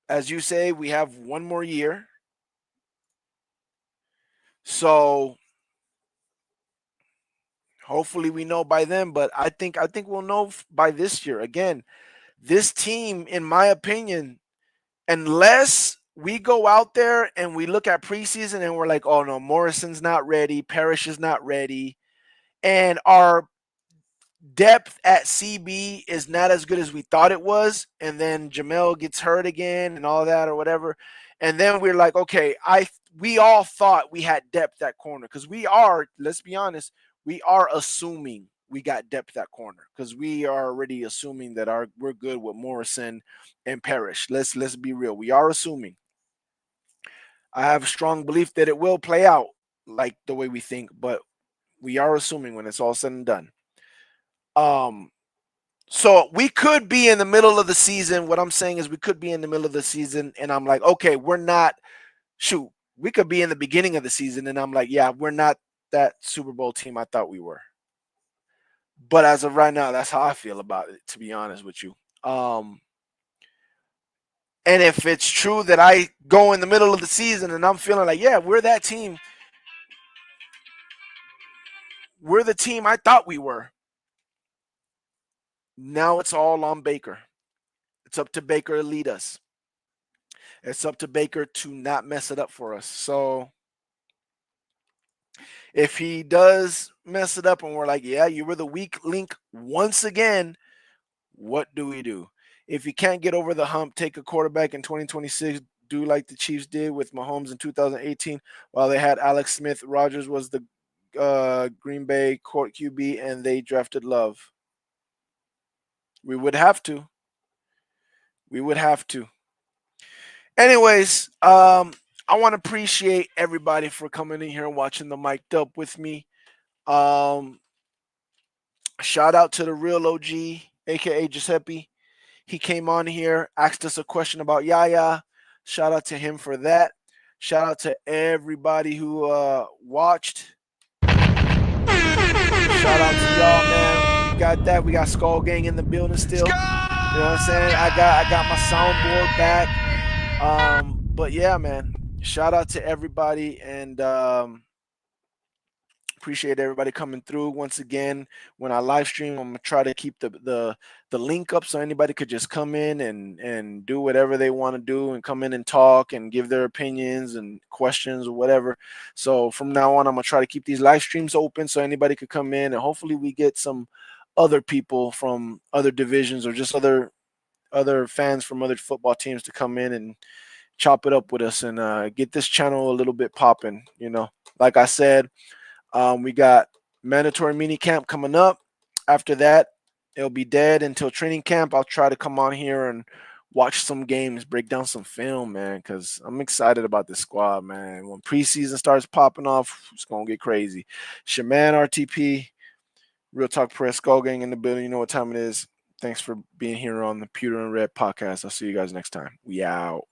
as you say, we have one more year. So hopefully we know by then, but I think we'll know by this year. Again, this team, in my opinion, unless we go out there and we look at preseason and we're like, oh no, Morrison's not ready, Parrish is not ready, and our depth at CB is not as good as we thought it was, and then Jamel gets hurt again and all that or whatever, and then we're like, okay, we all thought we had depth at corner, because we are, let's be honest, we are assuming we got depth at corner, because we are already assuming that we're good with Morrison and Parrish. Let's be real, we are assuming. I have a strong belief that it will play out like the way we think, but we are assuming when it's all said and done. So we could be in the middle of the season. What I'm saying is we could be in the middle of the season, and I'm like, okay, we're not. Shoot, we could be in the beginning of the season, and I'm like, yeah, we're not that Super Bowl team I thought we were. But as of right now, that's how I feel about it, to be honest with you. And if it's true that I go in the middle of the season and I'm feeling like, yeah, we're that team. We're the team I thought we were. Now it's all on Baker. It's up to Baker to lead us. It's up to Baker to not mess it up for us. So if he does mess it up and we're like, yeah, you were the weak link once again, what do we do? If you can't get over the hump, take a quarterback in 2026, do like the Chiefs did with Mahomes in 2018 while they had Alex Smith. Rodgers was the Green Bay court QB, and they drafted Love. We would have to. We would have to. Anyways, I want to appreciate everybody for coming in here and watching the Mic'd Up with me. Shout out to the real OG, aka Giuseppe. He came on here, asked us a question about Yaya. Shout out to him for that. Shout out to everybody who watched. Shout out to y'all, man. We got that. We got Skull Gang in the building still. You know what I'm saying? I got my soundboard back. But yeah, man. Shout out to everybody, and appreciate everybody coming through. Once again, when I live stream, I'm gonna try to keep the link up so anybody could just come in and do whatever they want to do and come in and talk and give their opinions and questions or whatever. So from now on, I'm gonna try to keep these live streams open so anybody could come in, and hopefully we get some other people from other divisions or just other fans from other football teams to come in and chop it up with us and get this channel a little bit popping. You know, like I said, we got mandatory mini camp coming up. After that, it'll be dead until training camp. I'll try to come on here and watch some games, break down some film, man, because I'm excited about this squad, man. When preseason starts popping off, it's going to get crazy. It's your man, RTP, Real Talk Press, Skull Gang in the building. You know what time it is. Thanks for being here on the Pewter and Red podcast. I'll see you guys next time. We out.